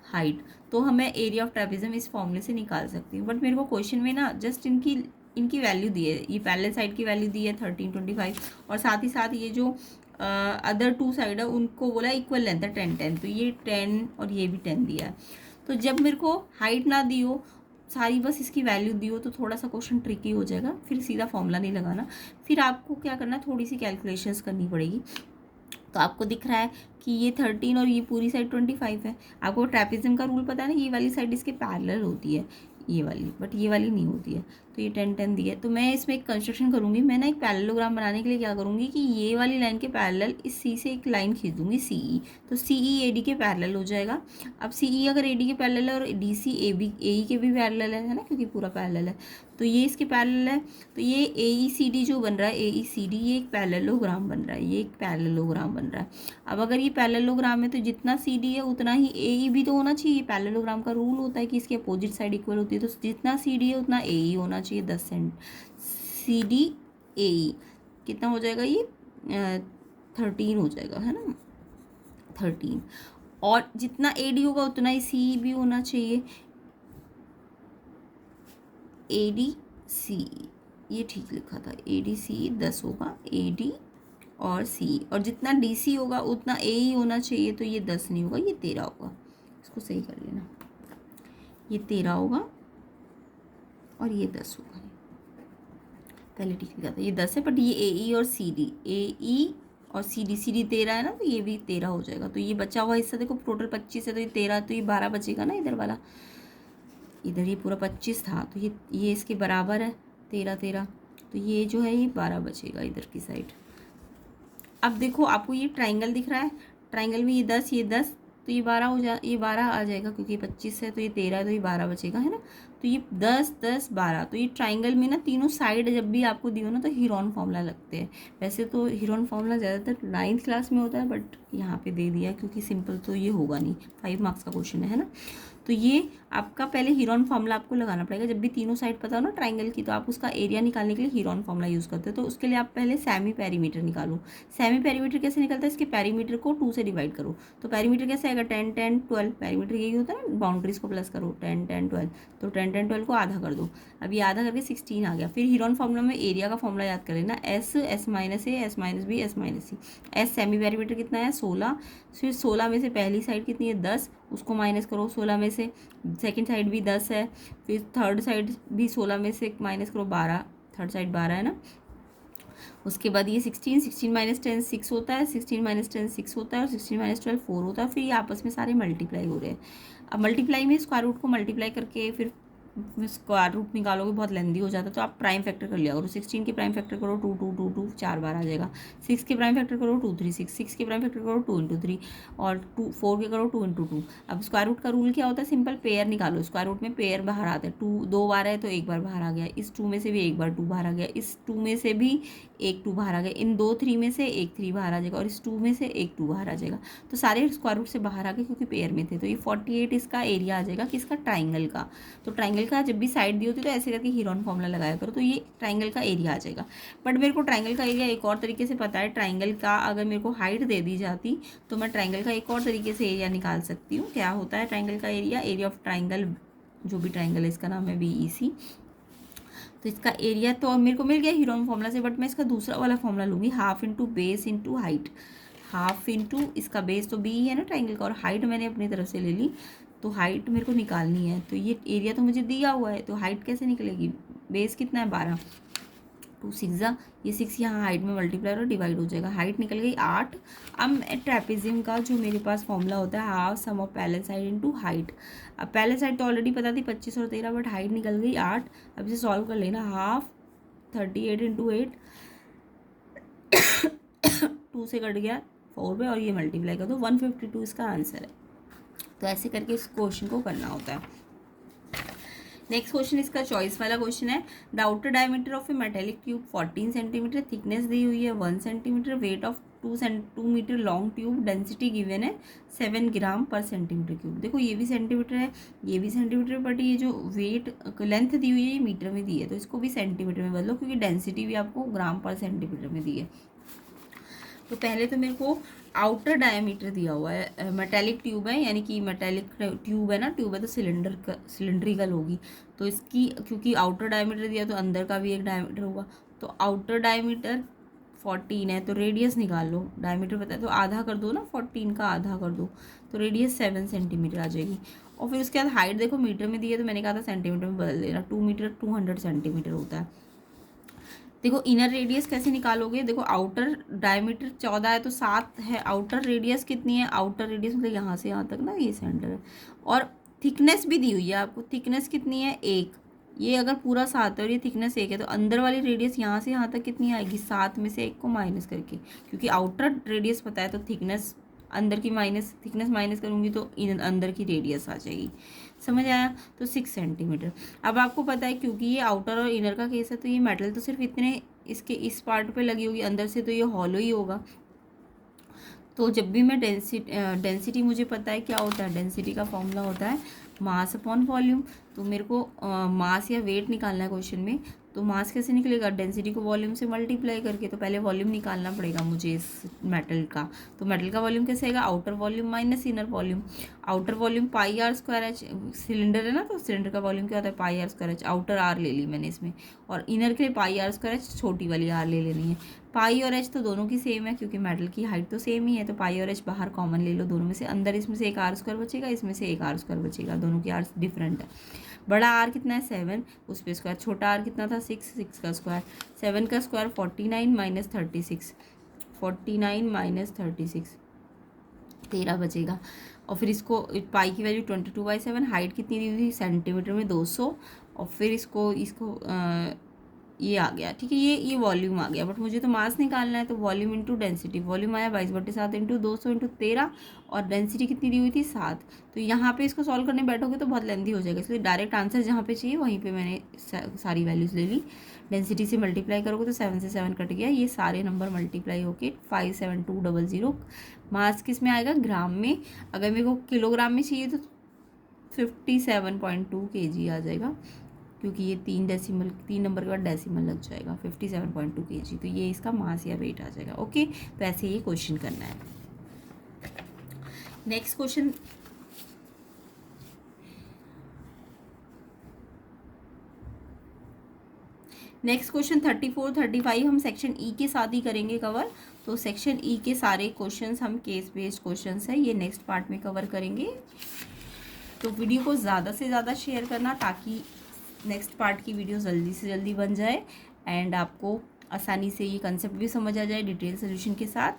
हाइट, तो हमें एरिया ऑफ ट्रैपेजियम इस फॉर्मूले से निकाल सकती हूँ। बट मेरे को क्वेश्चन में ना जस्ट इनकी वैल्यू दी है, ये पैरेलल साइड की वैल्यू दी है 13 25, और साथ ही साथ ये जो अदर 2 साइड है उनको बोला इक्वल लेंथ है 10 10, तो ये 10 और ये भी 10 दिया है। तो जब मेरे को हाइट ना दी हो सारी, बस इसकी वैल्यू दी हो, तो थोड़ा सा क्वेश्चन ट्रिकी हो जाएगा, फिर सीधा फॉर्मूला नहीं लगाना, फिर आपको क्या करना, थोड़ी सी कैलकुलेशंस करनी पड़ेगी। तो आपको दिख रहा है कि ये 13 और ये पूरी साइड 25 है, आपको ट्रैपेजियम का रूल पता है ना, ये वाली साइड इसके पैरेलल होती है, ये वाली, बट ये वाली नहीं होती है, तो ये 10 10 दी है। तो मैं इसमें एक कंस्ट्रक्शन करूँगी, मैं ना एक पैरेललोग्राम बनाने के लिए क्या करूँगी कि ये वाली लाइन के पैरेलल इस सी से एक लाइन खींच दूँगी सी ई, तो सी ई ए डी के पैरेलल हो जाएगा। अब सी ई अगर ए डी के पैरेलल है और डी सी ए बी ए ई के भी पैरेलल है ना, क्योंकि पूरा पैरेलल है, तो ये इसके पैरेलल है, तो ये ए ई सी डी जो बन रहा है, ए ई सी डी, ये एक पैरेललोग्राम बन रहा है, ये एक पैरेललोग्राम बन रहा है। अब अगर ये पैरेललोग्राम है तो जितना सी डी है उतना ही ए ई भी तो होना चाहिए, पैरेललोग्राम का रूल होता है कि इसकी अपोजिट साइड इक्वल होती है, तो जितना सी डी है उतना ए ई होना चाहिए, 10 सेंट सी डी ए ई कितना हो जाएगा, ये 13 हो जाएगा, है ना 13, और जितना ए डी होगा उतना ही सी ई भी होना चाहिए, ए डी सी, ये ठीक लिखा था, ए डी सी 10 होगा, ए डी और सी, और जितना डी सी होगा उतना ए ही होना चाहिए, तो ये 10 नहीं होगा, ये 13 होगा, इसको सही कर लेना, ये 13 होगा और ये 10 होगा, पहले ठीक लिखा था, ये 10 है, बट ये ए ई और सी डी, ए ई और सी डी 13 है ना, तो ये भी 13 हो जाएगा। तो ये बचा हुआ हिस्सा देखो, टोटल 25 है, तो ये 13, तो ये 12 बचेगा ना, इधर वाला, इधर ये पूरा 25 था, तो ये इसके बराबर है 13, तो ये जो है ये 12 बचेगा इधर की साइड। अब देखो आपको ये ट्राइंगल दिख रहा है, ट्राइंगल में ये 10, तो ये 12 आ जाएगा, क्योंकि 25 है तो ये 13 है तो ये 12 बचेगा, है ना। तो ये 10 10 12, तो ये ट्राइंगल में ना तीनों साइड जब भी आपको दियो ना तो हीरोन फॉर्मूला लगते हैं। वैसे तो हीरोन फॉर्मूला ज़्यादातर 9th क्लास में होता है, बट यहाँ पे दे दिया क्योंकि सिंपल तो ये होगा नहीं, 5 मार्क्स का क्वेश्चन है ना। तो ये आपका पहले हीरोन फॉर्मूला आपको लगाना पड़ेगा। जब भी तीनों साइड पता हो ना ट्राइंगल की, तो आप उसका एरिया निकालने के लिए हीरोन फॉर्मूला यूज़ करते हो। तो उसके लिए आप पहले सेमी पेरीमीटर निकालो। सेमी पेरीमीटर कैसे निकलता है, इसके पेरीमीटर को 2 से डिवाइड करो। तो पेरीमीटर कैसे आएगा, 10 10 12, पेरीमीटर यही होता है ना, बाउंड्रीज को प्लस करो, 10 10 12, तो 10 10 12 को आधा कर दो। अब ये आधा करके 16 आ गया। फिर हीरोन फॉर्मूला में एरिया का फॉर्मूला याद कर लेना, S S minus A S minus B S minus C. S semi perimeter कितना है 16, फिर 16 में से पहली साइड कितनी है 10, उसको माइनस करो 16 में से, सेकंड साइड भी 10 है, फिर थर्ड साइड भी 16 में से माइनस करो 12, थर्ड साइड 12 है ना। उसके बाद ये 16 माइनस 10 6 होता है, 16 माइनस 10 6 होता है, और 16 माइनस 12 4 होता है। फिर ये आपस में सारे मल्टीप्लाई हो रहे हैं। अब मल्टीप्लाई में स्क्वायर रूट को मल्टीप्लाई करके फिर स्क्वायर रूट निकालोगे, बहुत लेंदी हो जाता है, तो आप प्राइम फैक्टर कर लिया करो। 16 के प्राइम फैक्टर करो 2 2 2 2, 4 बार आ जाएगा। 6 के प्राइम फैक्टर करो 2 3 6, 6 के प्राइम फैक्टर करो 2 इंटू 3, और 4 के करो 2 इंटू 2। अब स्क्वायर रूट का रूल क्या होता है, सिंपल पेयर निकालो। स्क्वायर रूट में पेयर बाहर आते हैं, 2 2 बार है तो एक बार बाहर आ गया, इस 2 में से भी एक बार 2 बाहर आ गया, इस 2 में से भी एक 2 बाहर आ गया, इन 2 3 में से एक 3 बाहर आ जाएगा, और इस 2 में से एक 2 बाहर आ जाएगा। तो सारे स्क्वायर रूट से बाहर आ गए क्योंकि पेयर में थे। तो ये 48 इसका एरिया आ जाएगा किसका, ट्राइंगल का। तो ट्राइंगल का जब भी साइड दी होती है तो ऐसे करके हीरोन फॉर्मूला लगाया करो, तो ये ट्राइंगल का एरिया आ जाएगा। बट मेरे को ट्राइंगल का एरिया एक और तरीके से पता है। ट्राइंगल का अगर मेरे को हाइट दे दी जाती तो मैं ट्राइंगल का एक और तरीके से एरिया निकाल सकती हूँ। क्या होता है ट्राइंगल का एरिया, एरिया ऑफ ट्राइंगल, जो भी ट्राइंगल है इसका नाम है BEC। तो इसका एरिया तो मेरे को मिल गया हीरोन फॉर्मूला से, बट मैं इसका दूसरा वाला फॉर्मूला लूँगी, half into base into height. Half into इसका बेस तो बी है ना ट्राइंगल का, और हाइट मैंने अपनी तरफ से ले ली, तो हाइट मेरे को निकालनी है। तो ये एरिया तो मुझे दिया हुआ है, तो हाइट कैसे निकलेगी, बेस कितना है 12, 2 6 ये 6 यहाँ हाइट में मल्टीप्लाई और डिवाइड हो जाएगा, हाइट निकल गई 8। अब ट्रेपेजियम का जो मेरे पास फॉर्मूला होता है, half sum of parallel side into height. अब पैरेलल साइड तो ऑलरेडी पता थी 25 और 13, बट हाइट निकल गई 8। अब इसे सॉल्व कर लेना, हाफ 38 इंटू 8, 2 से कट गया 4 पे, और ये मल्टीप्लाई कर दो, 152 इसका आंसर है। तो ऐसे करके इस क्वेश्चन को करना होता है। नेक्स्ट क्वेश्चन इसका चॉइस वाला क्वेश्चन है। The outer diameter of a metallic tube 14 centimetre, thickness दी हुई है 1 centimetre, weight of 2 metre long tube, density given है 7 ग्राम पर सेंटीमीटर क्यूब। देखो ये भी सेंटीमीटर है, ये भी सेंटीमीटर, बट ये जो वेट लेंथ दी हुई है ये मीटर में दी है, तो इसको भी सेंटीमीटर में बदलो, क्योंकि डेंसिटी भी आपको ग्राम पर सेंटीमीटर में दी है। तो पहले तो मेरे को आउटर डायमीटर दिया हुआ है, मेटेलिक ट्यूब है, यानी कि मेटेलिक ट्यूब है ना, ट्यूब है तो सिलेंड्रिकल होगी, तो इसकी क्योंकि आउटर डायमीटर दिया तो अंदर का भी एक डायमीटर होगा। तो आउटर डायमीटर 14 है, तो रेडियस निकाल लो, डायमीटर पता है तो आधा कर दो ना, 14 का आधा कर दो, तो रेडियस 7 सेंटीमीटर आ जाएगी। और फिर उसके बाद हाइट देखो मीटर में दी है, तो मैंने कहा था सेंटीमीटर में बदल देना, 2 मीटर 200 सेंटीमीटर होता है। देखो इनर रेडियस कैसे निकालोगे, देखो आउटर डायमीटर 14 है तो 7 है, आउटर रेडियस कितनी है, आउटर रेडियस मतलब यहाँ से यहाँ तक ना, ये सेंटर है, और थिकनेस भी दी हुई है आपको, थिकनेस कितनी है 1, ये अगर पूरा 7 है और ये थिकनेस 1 है, तो अंदर वाली रेडियस यहाँ से यहाँ तक कितनी आएगी, 7 में से 1 को माइनस करके, क्योंकि आउटर रेडियस पता है तो थिकनेस अंदर की थिकनेस माइनस करूँगी तो अंदर की रेडियस आ जाएगी। समझ आया, तो 6 सेंटीमीटर। अब आपको पता है क्योंकि ये आउटर और इनर का केस है, तो ये मेटल तो सिर्फ इतने इसके इस पार्ट पे लगी होगी, अंदर से तो ये हॉलो ही होगा। तो जब भी मैं डेंसिटी मुझे पता है क्या होता है, डेंसिटी का फॉर्मूला होता है मास अपॉन वॉल्यूम। तो मेरे को मास या वेट निकालना है क्वेश्चन में, तो मास कैसे निकलेगा, डेंसिटी को वॉल्यूम से मल्टीप्लाई करके। तो पहले वॉल्यूम निकालना पड़ेगा मुझे इस मेटल का, तो मेटल का वॉल्यूम कैसे आएगा, outer volume minus inner volume. Outer volume pi r square h, cylinder है ना, तो सिलेंडर का वॉल्यूम क्या होता है pi r square h, outer r ले ली मैंने इसमें, और इनर के लिए पाई आर स्क्वायर एच, छोटी वाली आर ले लेनी है। पाई और एच तो दोनों की सेम है, क्योंकि मेटल की हाइट तो सेम ही है, तो पाई और एच बाहर कॉमन ले लो दोनों में से, अंदर इसमें से एक आर स्क्वायर बचेगा, इसमें से एक आर स्क्वायर बचेगा, दोनों की आर डिफरेंट है। बड़ा आर कितना है 7, उस पर स्क्वायर, छोटा आर कितना था 6, 6 का स्क्वायर, 7 का स्क्वायर 49 माइनस 36, 49 माइनस 36 13 बचेगा। और फिर इसको पाई की वैल्यू 22/7, हाइट कितनी दी हुई थी सेंटीमीटर में 200, और फिर इसको ये आ गया, ठीक है, ये वॉल्यूम आ गया, बट मुझे तो मास निकालना है, तो वॉल्यूम इंटू डेंसिटी, वॉल्यूम आया 22/7 इंटू 200 इंटू 13, और डेंसिटी कितनी दी हुई थी 7। तो यहाँ पे इसको सॉल्व करने बैठोगे तो बहुत लेंथी हो जाएगा, इसलिए डायरेक्ट आंसर जहाँ पे चाहिए वहीं पे मैंने सारी वैल्यूज़ ले ली। डेंसिटी से मल्टीप्लाई करोगे तो 7 से 7 कट गया, ये सारे नंबर मल्टीप्लाई होके 57200। मास किस में आएगा, ग्राम में। अगर मेरे को किलोग्राम में चाहिए तो 57.2 kg आ जाएगा, क्योंकि ये 3 नंबर के बाद डेसिमल लग जाएगा। 57.2 kg, तो ये इसका मास या वेट आ जाएगा। ओके, तो ऐसे ये क्वेश्चन करना है। नेक्स्ट क्वेश्चन, नेक्स्ट क्वेश्चन 34, 35 हम सेक्शन ई के साथ ही करेंगे कवर। तो सेक्शन ई के सारे क्वेश्चंस हम केस बेस्ड क्वेश्चंस है, ये नेक्स्ट पार्ट में कवर करेंगे। तो वीडियो को ज़्यादा से ज़्यादा शेयर करना, ताकि नेक्स्ट पार्ट की वीडियो जल्दी से जल्दी बन जाए एंड आपको आसानी से ये कंसेप्ट भी समझ आ जाए डिटेल सोल्यूशन के साथ।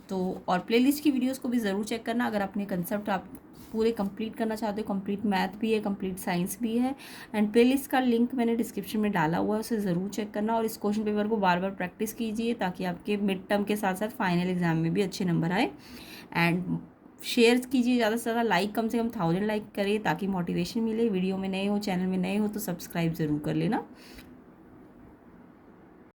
तो और प्लेलिस्ट की वीडियोस को भी ज़रूर चेक करना, अगर अपने कंसेप्ट आप पूरे कंप्लीट करना चाहते हो। कंप्लीट मैथ भी है, कंप्लीट साइंस भी है, एंड प्लेलिस्ट का लिंक मैंने डिस्क्रिप्शन में डाला हुआ है, उसे ज़रूर चेक करना। और इस क्वेश्चन पेपर को बार बार प्रैक्टिस कीजिए, ताकि आपके मिड टर्म के साथ साथ फाइनल एग्जाम में भी अच्छे नंबर आए। एंड शेयर कीजिए ज़्यादा से ज़्यादा, लाइक कम से कम 1000 लाइक करें, ताकि मोटिवेशन मिले। वीडियो में नए हो, चैनल में नए हो तो सब्सक्राइब ज़रूर कर लेना।